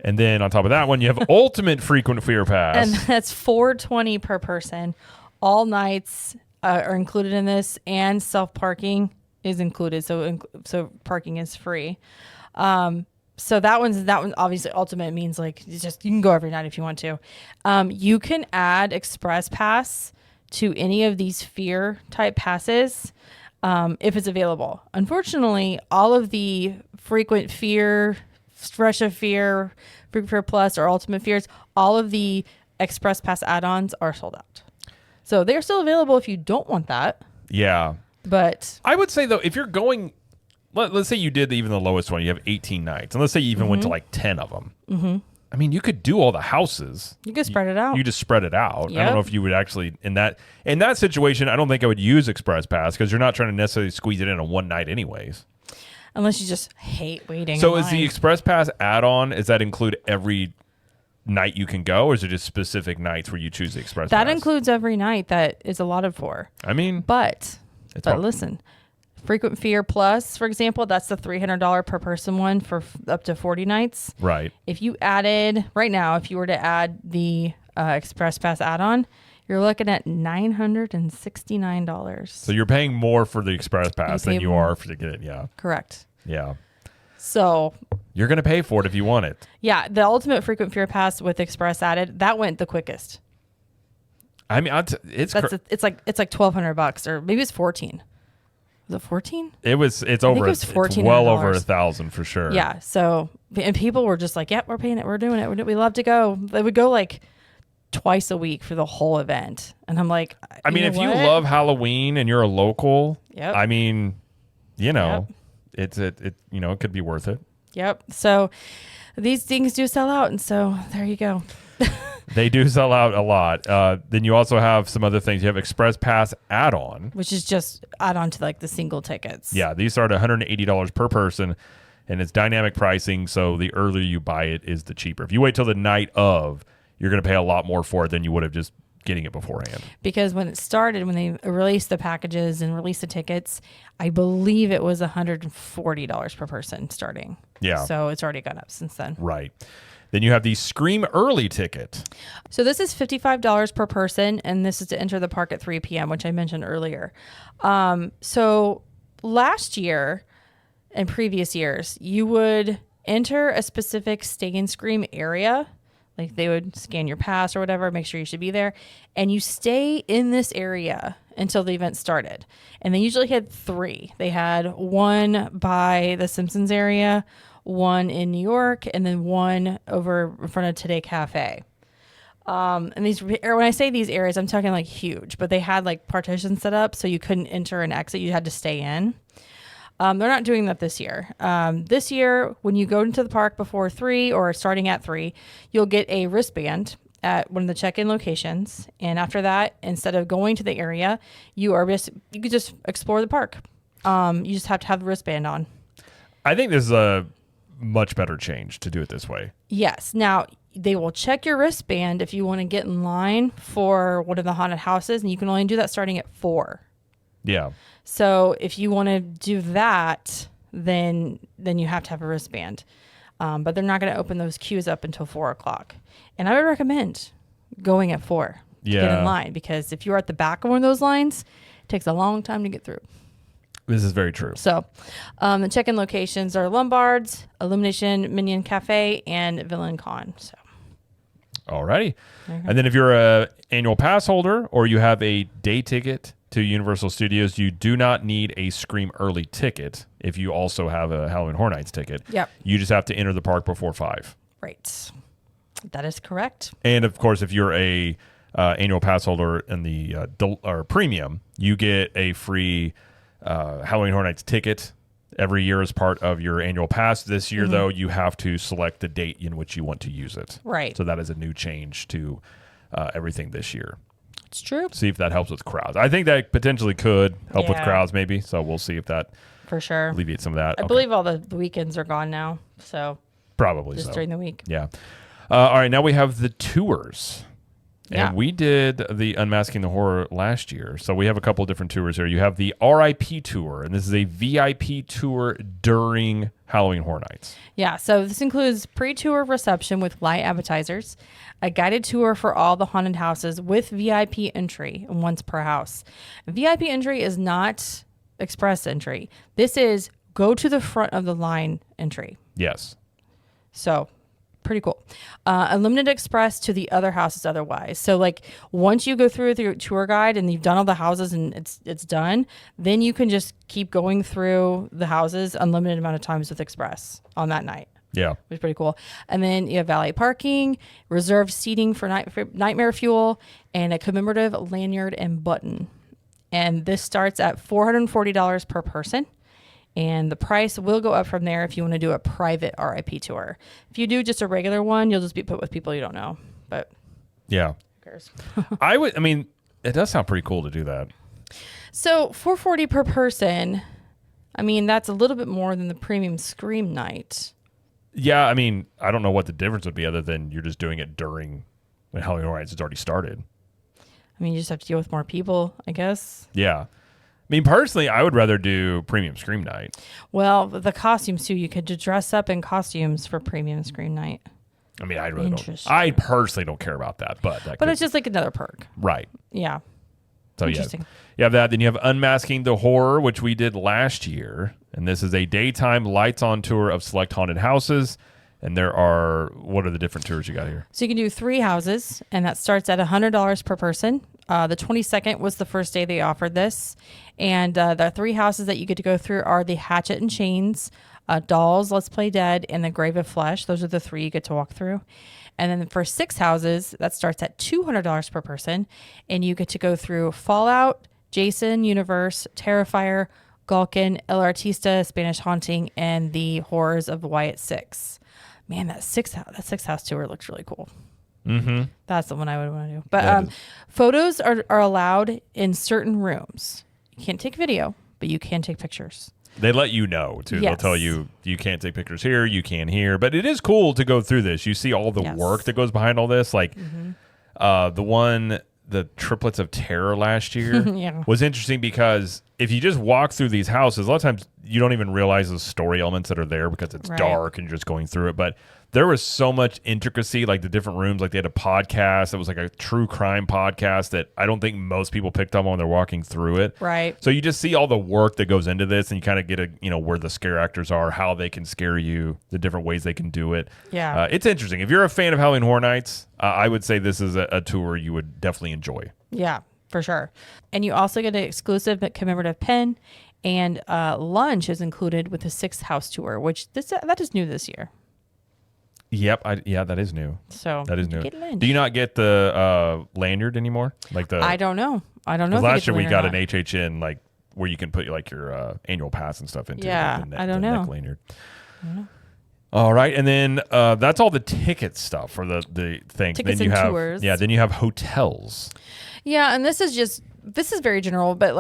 And then on top of that one, you have Ultimate Frequent Fear Pass. And that's $420 per person. All nights are included in this, and self-parking is included. So parking is free. So that one obviously ultimate means like it's just you can go every night if you want to. You can add express pass to any of these fear type passes if it's available. Unfortunately, all of the frequent fear, rush of fear, frequent fear plus, or ultimate fears, all of the express pass add-ons are sold out. So they're still available if you don't want that. Yeah. But I would say, though, if you're going, let's say you did even the lowest one, you have 18 nights, and let's say you even went to like 10 of them. Mm-hmm. I mean, you could do all the houses. You could spread it out. You just spread it out. Yep. I don't know if you would actually, in that situation, I don't think I would use Express Pass because you're not trying to necessarily squeeze it in on one night anyways. Unless you just hate waiting. So is the Express Pass add-on, does that include every night you can go, or is it just specific nights where you choose the Express Pass? That includes every night that is allotted for. I mean, but listen, frequent fear plus, for example, that's the $300 per person one for up to 40 nights. Right. If you added right now, if you were to add the Express Pass add-on, you're looking at $969. So you're paying more for the Express Pass than you are for the get it. Yeah. Correct. Yeah. So you're going to pay for it if you want it. Yeah, the ultimate frequent fear pass with Express added, that went the quickest. I mean, it's like $1,200 or maybe it's 14. Was it 14? It's over. It's well over 1,000 for sure. Yeah. So and people were just like, "Yep, we're paying it. We're doing it. We love to go." They would go like twice a week for the whole event, and I'm like, I mean, if you love Halloween and you're a local, yep. I mean, it could be worth it. Yep. So these things do sell out, and so there you go. They do sell out a lot. Then you also have some other things. You have Express Pass add-on, which is just add-on to like the single tickets. Yeah, these start at $180 per person, and it's dynamic pricing. So the earlier you buy it is the cheaper. If you wait till the night of, you're going to pay a lot more for it than you would have just getting it beforehand. Because when it started, when they released the packages and released the tickets, I believe it was $140 per person starting. Yeah. So it's already gone up since then. Right. Then you have the Scream Early ticket. So this is $55 per person, and this is to enter the park at 3 p.m., which I mentioned earlier. So last year and previous years, you would enter a specific Stay and Scream area. Like they would scan your pass or whatever, make sure you should be there. And you stay in this area until the event started. And they usually had 3. They had one by the Simpsons area, one in New York, and then one over in front of Today Cafe. And when I say these areas, I'm talking like huge, but they had like partitions set up so you couldn't enter and exit. You had to stay in. They're not doing that this year. This year, when you go into the park before 3 or starting at 3, you'll get a wristband at one of the check-in locations. And after that, instead of going to the area, you could just explore the park. You just have to have the wristband on. I think this is a much better change to do it this way. Yes. Now, they will check your wristband if you want to get in line for one of the haunted houses, and you can only do that starting at 4. Yeah. So if you want to do that, then you have to have a wristband. But they're not going to open those queues up until 4 o'clock. And I would recommend going at 4 to get in line, because if you're at the back of one of those lines, it takes a long time to get through. This is very true. So the check-in locations are Lombard's, Illumination, Minion Cafe, and Villain Con. So. Alrighty. And then if you're a annual pass holder or you have a day ticket to Universal Studios, you do not need a Scream Early ticket if you also have a Halloween Horror Nights ticket. Yep. You just have to enter the park before 5. Right. That is correct. And of course, if you're a annual pass holder in the or premium, you get a free Halloween Horror Nights ticket every year as part of your annual pass. This year, though, you have to select the date in which you want to use it. Right. So that is a new change to everything this year. It's true. See if that helps with crowds. I think that potentially could help with crowds, maybe. So we'll see if that for sure alleviates some of that. I believe all the weekends are gone now. So probably just during the week. Yeah. All right. Now we have the tours. Yeah. And we did the Unmasking the Horror last year. So we have a couple of different tours here. You have the RIP tour, and this is a VIP tour during Halloween Horror Nights. Yeah, so this includes pre-tour reception with light appetizers, a guided tour for all the haunted houses with VIP entry once per house. VIP entry is not express entry. This is go to the front of the line entry. Yes. So pretty cool. Unlimited express to the other houses otherwise. So like once you go through with your tour guide and you've done all the houses and it's done, then you can just keep going through the houses unlimited amount of times with express on that night. Yeah. Which is pretty cool. And then you have valet parking, reserved seating for nightmare fuel, and a commemorative lanyard and button. And this starts at $440 per person. And the price will go up from there if you want to do a private RIP tour. If you do just a regular one, you'll just be put with people you don't know. But yeah, who cares? I mean, it does sound pretty cool to do that. So $440 per person. I mean, that's a little bit more than the premium Scream night. Yeah, I mean, I don't know what the difference would be other than you're just doing it during when Halloween Horror Nights has already started. I mean, you just have to deal with more people, I guess. Yeah. I mean, personally, I would rather do Premium Scream Night. Well, the costumes too. You could dress up in costumes for Premium Scream Night. I mean, I really don't. I personally don't care about that, but it's just like another perk, right? Yeah. So yeah, you have that. Then you have Unmasking the Horror, which we did last year, and this is a daytime lights-on tour of select haunted houses. And what are the different tours you got here? So you can do 3 houses, and that starts at $100 per person. The 22nd was the first day they offered this. And the 3 houses that you get to go through are the Hatchet and Chains, Dolls, Let's Play Dead, and the Grave of Flesh. Those are the 3 you get to walk through. And then for 6 houses, that starts at $200 per person. And you get to go through Fallout, Jason Universe, Terrifier, Gulkin, El Artista, Spanish Haunting, and the Horrors of Wyatt 6. Man, that six house tour looks really cool. Mm-hmm. That's the one I would want to do. But photos are allowed in certain rooms. You can't take video, but you can take pictures. They let you know, too. Yes. They'll tell you can't take pictures here, you can here. But it is cool to go through this. You see all the work that goes behind all this. Like the Triplets of Terror last year was interesting because if you just walk through these houses, a lot of times you don't even realize the story elements that are there because it's dark and you're just going through it. But there was so much intricacy, like the different rooms. Like they had a podcast. It was like a true crime podcast that I don't think most people picked up on when they're walking through it. Right. So you just see all the work that goes into this, and you kind of get where the scare actors are, how they can scare you, the different ways they can do it. Yeah. It's interesting. If you're a fan of Halloween Horror Nights, I would say this is a tour you would definitely enjoy. Yeah, for sure. And you also get an exclusive commemorative pen, and lunch is included with the 6th house tour, which that is new this year. Yep, that is new. So that is new. Do you not get the lanyard anymore? I don't know. I don't know. Last year we got an HHN where you can put your annual pass and stuff into. Yeah, I don't know. Neck lanyard. All right, and then that's all the ticket stuff for the thing. Tickets then you and have tours. Yeah, then you have hotels. Yeah, and this is very general, but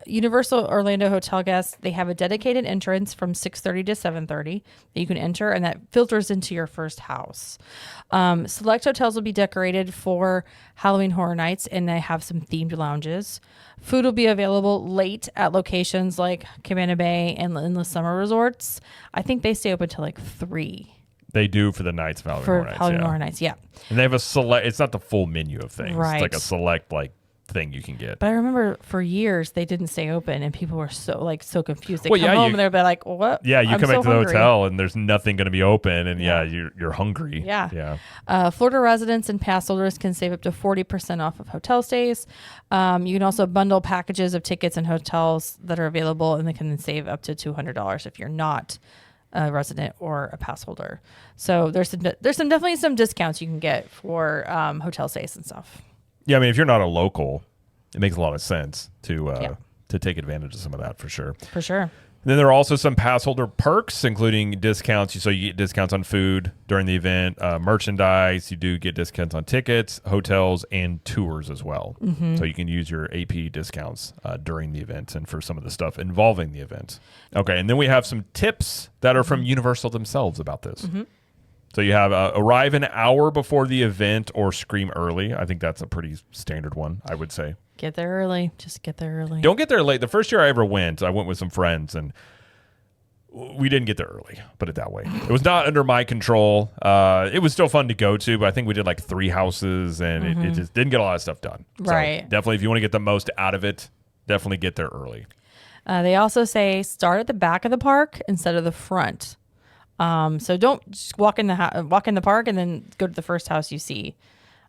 Universal Orlando hotel guests, they have a dedicated entrance from 6:30 to 7:30 that you can enter, and that filters into your first house. Select hotels will be decorated for Halloween Horror Nights, and they have some themed lounges. Food will be available late at locations like Cabana Bay and Endless Summer Resorts. I think they stay open till 3. They do for the nights of Halloween Horror Nights, yeah. And they have a select. It's not the full menu of things. Right. It's like a select thing you can get. But I remember for years they didn't stay open, and people were so confused. They come home and they'll be like, "What?" Yeah, you I'm come back to the hungry. hotel and there's nothing going to be open, and you're hungry. Yeah. Florida residents and pass holders can save up to 40% off of hotel stays. You can also bundle packages of tickets and hotels that are available, and they can save up to $200 if you're not a resident or a pass holder. So there's definitely some discounts you can get for hotel stays and stuff. Yeah, I mean, if you're not a local, it makes a lot of sense to take advantage of some of that for sure. For sure. And then there are also some pass holder perks, including discounts. So you get discounts on food during the event, merchandise. You do get discounts on tickets, hotels, and tours as well. Mm-hmm. So you can use your AP discounts during the event and for some of the stuff involving the event. Okay, and then we have some tips that are from Universal themselves about this. Mm-hmm. So you have arrive an hour before the event or scream early. I think that's a pretty standard one, I would say. Get there early. Just get there early. Don't get there late. The first year I ever went, I went with some friends, and we didn't get there early, put it that way. It was not under my control. It was still fun to go to, but I think we did 3 houses, and it just didn't get a lot of stuff done. Right. So definitely, if you want to get the most out of it, definitely get there early. They also say start at the back of the park instead of the front. So don't just walk in the park and then go to the first house you see.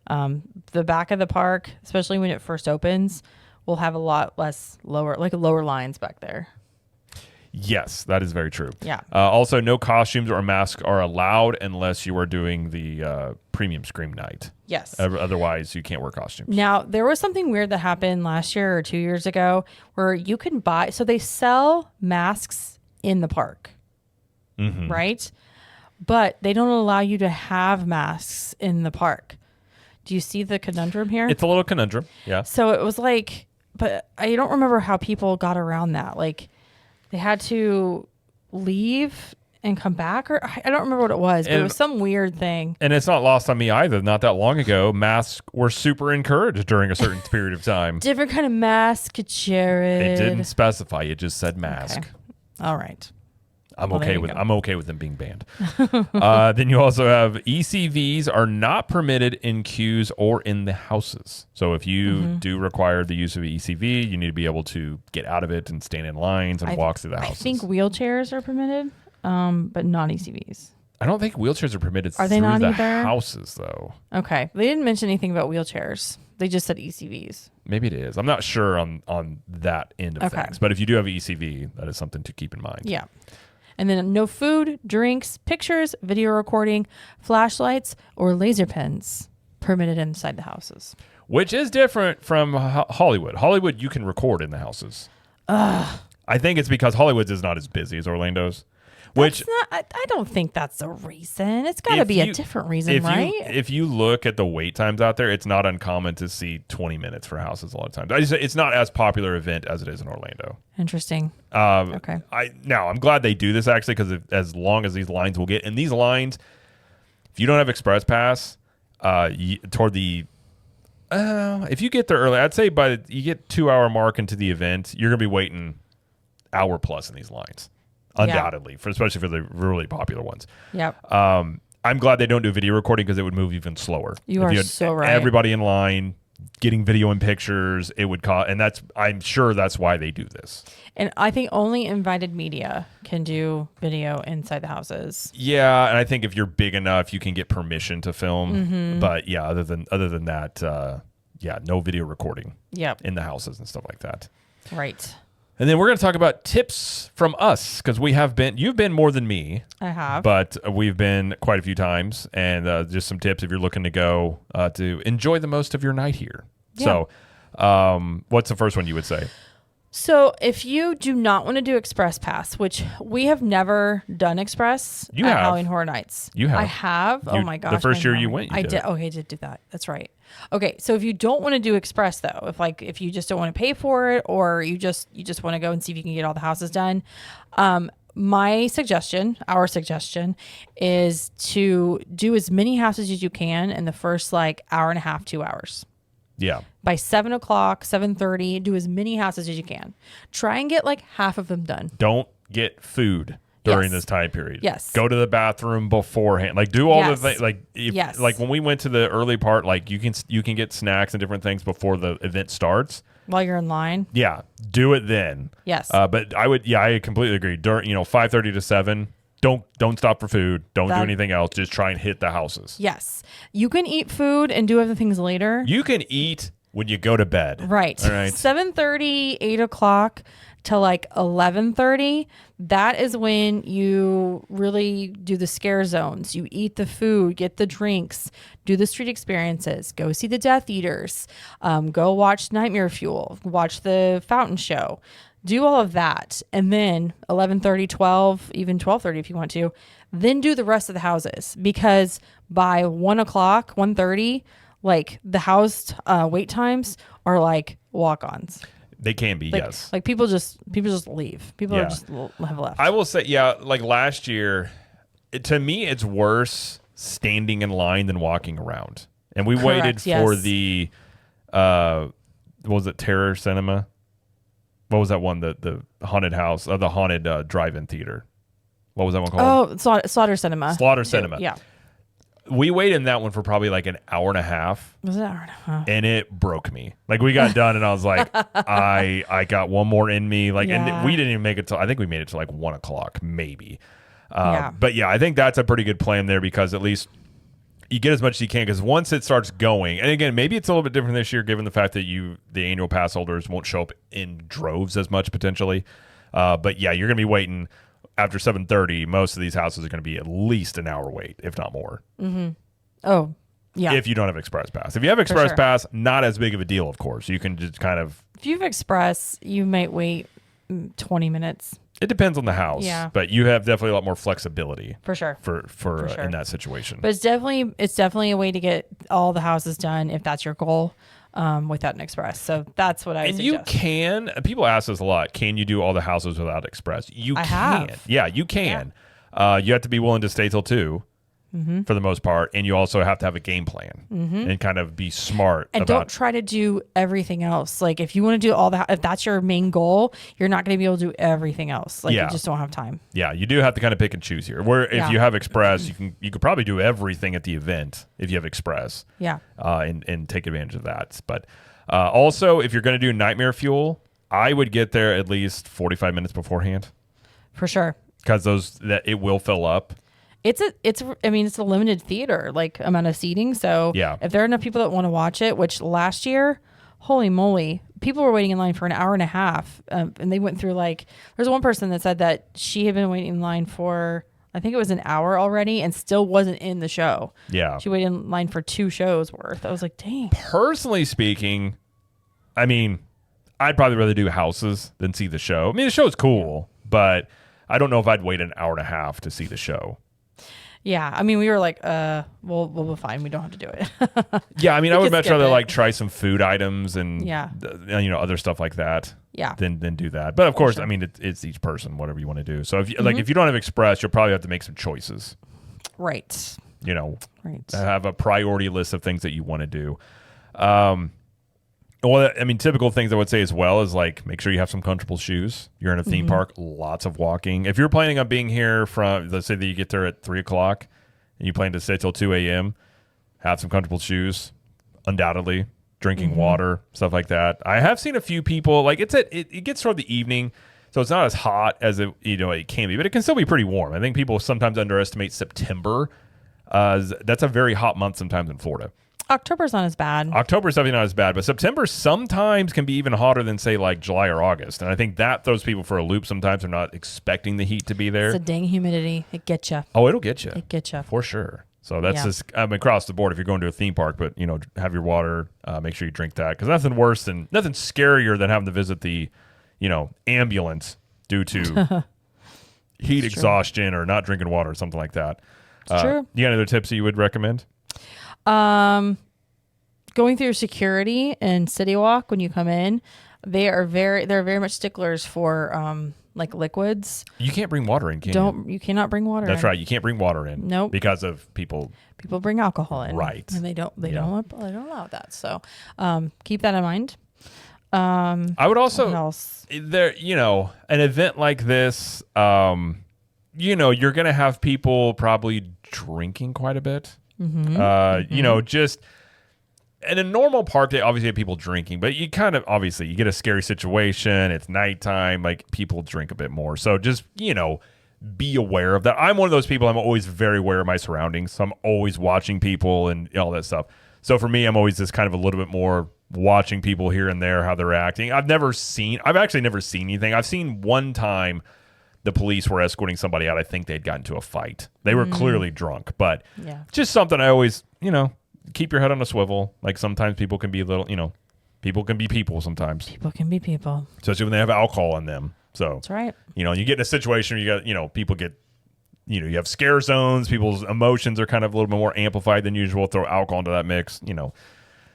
The back of the park, especially when it first opens, will have a lot less lower lines back there. Yes, that is very true. Yeah. Also, no costumes or masks are allowed unless you are doing the premium Scream night. Yes. Otherwise, you can't wear costumes. Now, there was something weird that happened last year or 2 years ago where you can buy, so they sell masks in the park, right? But they don't allow you to have masks in the park. Do you see the conundrum here? It's a little conundrum, yeah. So it was like, but I don't remember how people got around that. Like, they had to leave and come back, or I don't remember what it was, but it was some weird thing. And it's not lost on me either. Not that long ago, masks were super encouraged during a certain period of time. Different kind of mask, Jared. It didn't specify. It just said mask. Okay. All right. I'm okay with them being banned. Then you also have ECVs are not permitted in queues or in the houses. So if you do require the use of an ECV, you need to be able to get out of it and stand in lines and walk through the houses. I think wheelchairs are permitted, but not ECVs. I don't think wheelchairs are permitted Are they through not the either? houses, though. Okay. They didn't mention anything about wheelchairs. They just said ECVs. Maybe it is. I'm not sure on that end of things. But if you do have an ECV, that is something to keep in mind. Yeah. And then no food, drinks, pictures, video recording, flashlights, or laser pens permitted inside the houses. Which is different from Hollywood. Hollywood, you can record in the houses. I think it's because Hollywood's is not as busy as Orlando's. Which I don't think that's a reason. It's got to be a different reason, right? If you look at the wait times out there, it's not uncommon to see 20 minutes for houses a lot of times. It's not as popular event as it is in Orlando. Interesting. Okay. I'm glad they do this actually, because as long as these lines will get, and these lines, if you don't have Express Pass, if you get there early, I'd say you get 2 hour mark into the event, you're gonna be waiting hour plus in these lines. Undoubtedly, especially for the really popular ones. Yep. I'm glad they don't do video recording because it would move even slower. You are so right. Everybody in line getting video and pictures, it would cause, and I'm sure that's why they do this. And I think only invited media can do video inside the houses. Yeah, and I think if you're big enough, you can get permission to film. But yeah, other than that, no video recording. Yep. In the houses and stuff like that. Right. And then we're going to talk about tips from us, because you've been more than me. I have. But we've been quite a few times, and just some tips if you're looking to go to enjoy the most of your night here. Yeah. So what's the first one you would say? So if you do not want to do Express Pass, which we have never done Express at Halloween Horror Nights. You have. I have. Oh my gosh. The first year you went, I did. Okay, I did do that. That's right. Okay, so if you don't want to do Express though, if you just don't want to pay for it, or you just want to go and see if you can get all the houses done, our suggestion is to do as many houses as you can in the first hour and a half, 2 hours. Yeah. By 7 o'clock, 7:30, do as many houses as you can. Try and get half of them done. Don't get food during this time period. Yes. Go to the bathroom beforehand. Do all the things. When we went to the early part, you can get snacks and different things before the event starts. While you're in line. Yeah. Do it then. Yes. But I completely agree. During 5:30 to 7. Don't stop for food. Don't do anything else. Just try and hit the houses. Yes. You can eat food and do other things later. You can eat when you go to bed. Right. All right. 7:30, 8 o'clock to 11:30. That is when you really do the scare zones. You eat the food, get the drinks, do the street experiences, go see the Death Eaters, go watch Nightmare Fuel, watch the fountain show. Do all of that, and then 11:30, 12, even 12:30 if you want to, then do the rest of the houses, because by 1 o'clock, 1:30, the house wait times are walk-ons. They can be, yes. People just leave. People are just have left. I will say, last year, to me, it's worse standing in line than walking around. And we waited for the, what was it, Terror Cinema? What was that one? The haunted house, the haunted drive-in theater. What was that one called? Oh, Slaughter Cinema. Slaughter Cinema. Yeah. We waited in that one for probably an hour and a half. Was it an hour and a half? And it broke me. We got done and I was like, I got one more in me. And we didn't even make it till, I think we made it to 1 o'clock, maybe. But yeah, I think that's a pretty good plan there because at least you get as much as you can because once it starts going, and again, maybe it's a little bit different this year given the fact that the annual pass holders won't show up in droves as much potentially. But yeah, you're going to be waiting after 7:30. Most of these houses are going to be at least an hour wait, if not more. Mm-hmm. Oh, yeah. If you don't have Express Pass. If you have Express Pass, not as big of a deal, of course. You can just kind of... If you have Express, you might wait 20 minutes. It depends on the house, but you have definitely a lot more flexibility for sure in that situation. But it's definitely a way to get all the houses done if that's your goal without an Express. So that's what I suggest. You can. People ask us a lot. Can you do all the houses without Express? You can. Have. Yeah, you can. Yeah. You have to be willing to stay till 2. For the most part, and you also have to have a game plan and kind of be smart. And don't try to do everything else. Like if you want to do if that's your main goal, you're not going to be able to do everything else. Like you just don't have time. Yeah, you do have to kind of pick and choose here. Where if you have Express, you could probably do everything at the event if you have Express. Yeah. And take advantage of that. But also, if you're going to do Nightmare Fuel, I would get there at least 45 minutes beforehand. For sure. Because it will fill up. It's a limited theater, like amount of seating. So if there are enough people that want to watch it, which last year, holy moly, people were waiting in line for an hour and a half. And they went through there's one person that said that she had been waiting in line for, I think it was an hour already and still wasn't in the show. Yeah. She waited in line for 2 shows worth. I was like, dang. Personally speaking, I mean, I'd probably rather do houses than see the show. I mean, the show's cool, but I don't know if I'd wait an hour and a half to see the show. Yeah, I mean, we were like, we'll be fine. We don't have to do it. Yeah, I mean, I would much rather try some food items and other stuff like that. Yeah. Than do that. But of course, I mean, it's each person, whatever you want to do. So if you if you don't have Express, you'll probably have to make some choices. Right. Have a priority list of things that you want to do. Well, I mean, typical things I would say as well is make sure you have some comfortable shoes. You're in a theme park, lots of walking. If you're planning on being here from, let's say that you get there at 3:00 and you plan to stay till 2 a.m., have some comfortable shoes, undoubtedly. Drinking water, stuff like that. I have seen a few people, it gets toward the evening, so it's not as hot as it can be, but it can still be pretty warm. I think people sometimes underestimate September. That's a very hot month sometimes in Florida. October's not as bad. October's definitely not as bad, but September sometimes can be even hotter than, say, July or August. And I think that throws people for a loop. Sometimes they're not expecting the heat to be there. It's a dang humidity. It gets you. Oh, it'll get you. It gets you. For sure. So that's just across the board if you're going to a theme park, but, have your water, make sure you drink that. Because nothing scarier than having to visit the, ambulance due to heat exhaustion or not drinking water or something like that. It's true. You got any other tips that you would recommend? Going through security and City Walk when you come in, they're very much sticklers for liquids. You can't bring water in, can you? You cannot bring water in. That's right. You can't bring water in. Nope. Because of people. People bring alcohol in. Right. And they don't allow that. So keep that in mind. I would also an event like this, you're gonna have people probably drinking quite a bit. Just in a normal park day, obviously have people drinking, but you kind of obviously you get a scary situation. It's nighttime, people drink a bit more. So just be aware of that. I'm one of those people. I'm always very aware of my surroundings. So I'm always watching people and all that stuff. So for me, I'm always just kind of a little bit more watching people here and there, how they're acting. I've actually never seen anything. I've seen one time the police were escorting somebody out. I think they'd gotten into a fight. They were clearly drunk, but just something I always, keep your head on a swivel. Sometimes people can be a little, people can be people sometimes. People can be people. Especially when they have alcohol on them. So that's right. You get in a situation where you got, people get, you have scare zones. People's emotions are kind of a little bit more amplified than usual. Throw alcohol into that mix,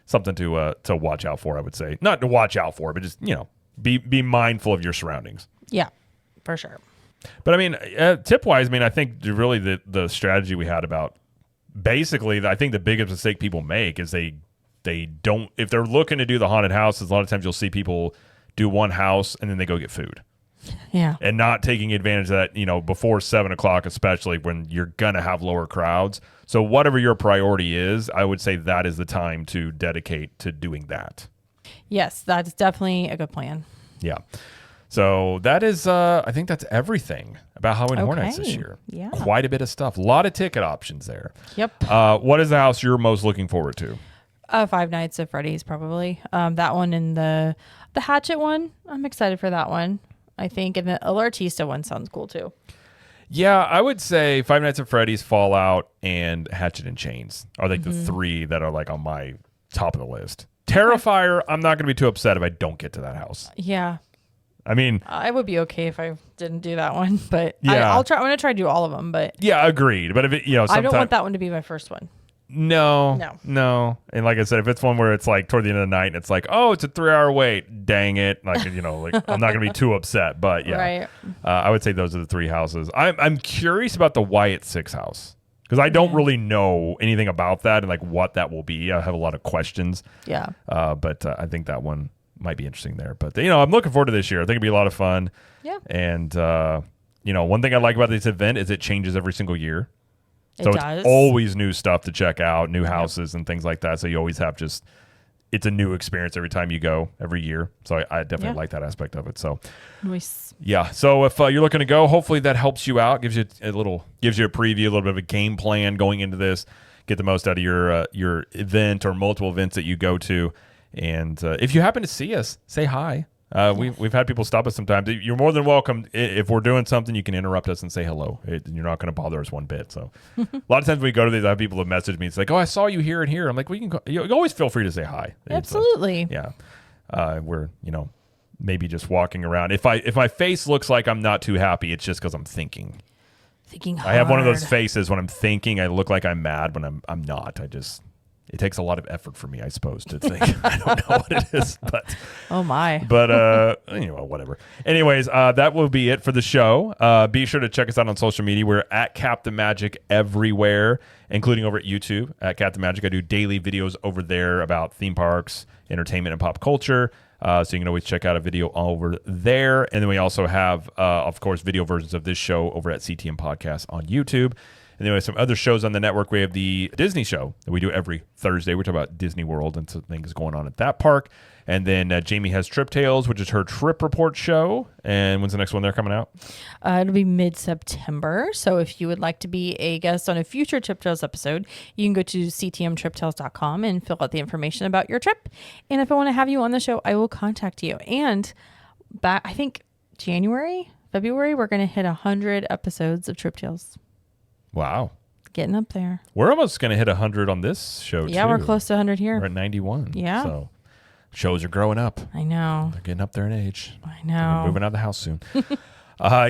something to watch out for, I would say. Not to watch out for, but just, be mindful of your surroundings. Yeah, for sure. But I mean, tip-wise, I think really the strategy we had about basically, I think the biggest mistake people make is they don't, if they're looking to do the haunted houses, a lot of times you'll see people do one house and then they go get food. Yeah. And not taking advantage of that, before 7:00, especially when you're going to have lower crowds. So whatever your priority is, I would say that is the time to dedicate to doing that. Yes, that's definitely a good plan. Yeah. So that is, I think that's everything about Halloween Horror Nights this year. Yeah. Quite a bit of stuff. A lot of ticket options there. Yep. What is the house you're most looking forward to? Five Nights at Freddy's, probably. That one and the Hatchet one. I'm excited for that one, I think. And the El Artista one sounds cool, too. Yeah, I would say Five Nights at Freddy's, Fallout, and Hatchet and Chains are like the three that are like on my top of the list. Terrifier, I'm not going to be too upset if I don't get to that house. Yeah. I mean, I would be okay if I didn't do that one, but Yeah. I'm going to try to do all of them, but yeah, agreed. But if it, I don't want that one to be my first one. No. And like I said, if it's one where it's like toward the end of the night and it's like, oh, it's a 3-hour wait, dang it. Like, like I'm not going to be too upset, but yeah. Right. I would say those are the three houses. I'm curious about the Wyatt Six house because I don't really know anything about that and like what that will be. I have a lot of questions. Yeah. But I think that one might be interesting there. But, I'm looking forward to this year. I think it'll be a lot of fun. Yeah. And, one thing I like about this event is it changes every single year. So it's always new stuff to check out, new houses and things like that. So you always have it's a new experience every time you go every year. So I definitely like that aspect of it. So nice. Yeah. So if you're looking to go, hopefully that helps you out, gives you a preview, a little bit of a game plan going into this, get the most out of your event or multiple events that you go to. And if you happen to see us, say hi. We've had people stop us sometimes. You're more than welcome. If we're doing something, you can interrupt us and say hello. You're not going to bother us one bit. So a lot of times when we go to these, I have people that message me. It's like, oh, I saw you here and here. I'm like, you always feel free to say hi. Absolutely. We're, maybe just walking around. If my face looks like I'm not too happy, it's just because I'm thinking. Thinking hard. I have one of those faces when I'm thinking. I look like I'm mad when I'm not. It takes a lot of effort for me, I suppose, to think. I don't know what it is, but oh my. But whatever. Anyways, that will be it for the show. Be sure to check us out on social media. We're at Captain Magic everywhere, including over at YouTube at Captain Magic. I do daily videos over there about theme parks, entertainment, and pop culture. So you can always check out a video over there. And then we also have, of course, video versions of this show over at CTM Podcast on YouTube. And then we have some other shows on the network. We have the Disney show that we do every Thursday. We talk about Disney World and some things going on at that park. And then Jamie has Trip Tales, which is her trip report show. And when's the next one they're coming out? It'll be mid-September. So if you would like to be a guest on a future Trip Tales episode, you can go to ctmtriptales.com and fill out the information about your trip. And if I want to have you on the show, I will contact you. And I think February, we're going to hit 100 episodes of Trip Tales. Wow. Getting up there. We're almost going to hit 100 on this show, too. Yeah, we're close to 100 here. We're at 91. Yeah. So shows are growing up. I know. They're getting up there in age. I know. We're moving out of the house soon.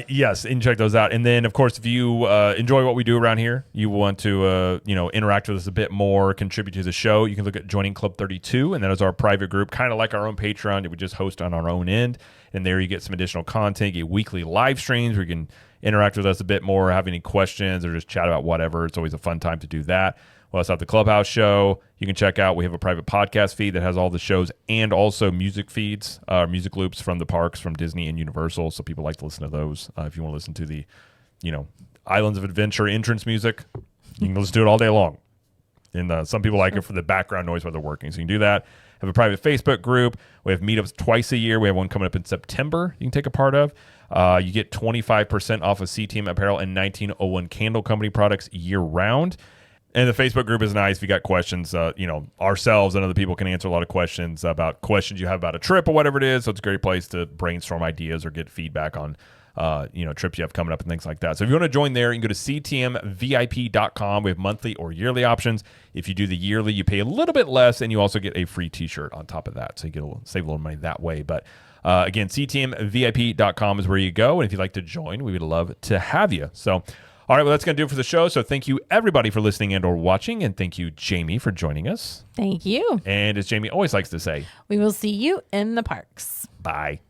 Yes, and check those out. And then, of course, if you enjoy what we do around here, you want to interact with us a bit more, contribute to the show, you can look at joining Club 32, and that is our private group, kind of like our own Patreon that we just host on our own end. And there you get some additional content, get weekly live streams where you can interact with us a bit more, have any questions, or just chat about whatever. It's always a fun time to do that. We also have the Clubhouse show you can check out. We have a private podcast feed that has all the shows and also music feeds, music loops from the parks, from Disney and Universal. So people like to listen to those. If you want to listen to the, Islands of Adventure entrance music, you can listen to it all day long. And some people like it for the background noise while they're working. So you can do that. Have a private Facebook group. We have meetups twice a year. We have one coming up in September you can take a part of. You get 25% off of CTM apparel and 1901 Candle Company products year round. And the Facebook group is nice. If you got questions, ourselves and other people can answer a lot of questions about questions you have about a trip or whatever it is. So it's a great place to brainstorm ideas or get feedback on trips you have coming up and things like that. So if you want to join there, you can go to ctmvip.com. We have monthly or yearly options. If you do the yearly, you pay a little bit less, and you also get a free t-shirt on top of that. So you get save a little money that way. But again, ctmvip.com is where you go. And if you'd like to join, we would love to have you. So, all right, well, that's going to do it for the show. So thank you, everybody, for listening and or watching. And thank you, Jamie, for joining us. Thank you. And as Jamie always likes to say, we will see you in the parks. Bye.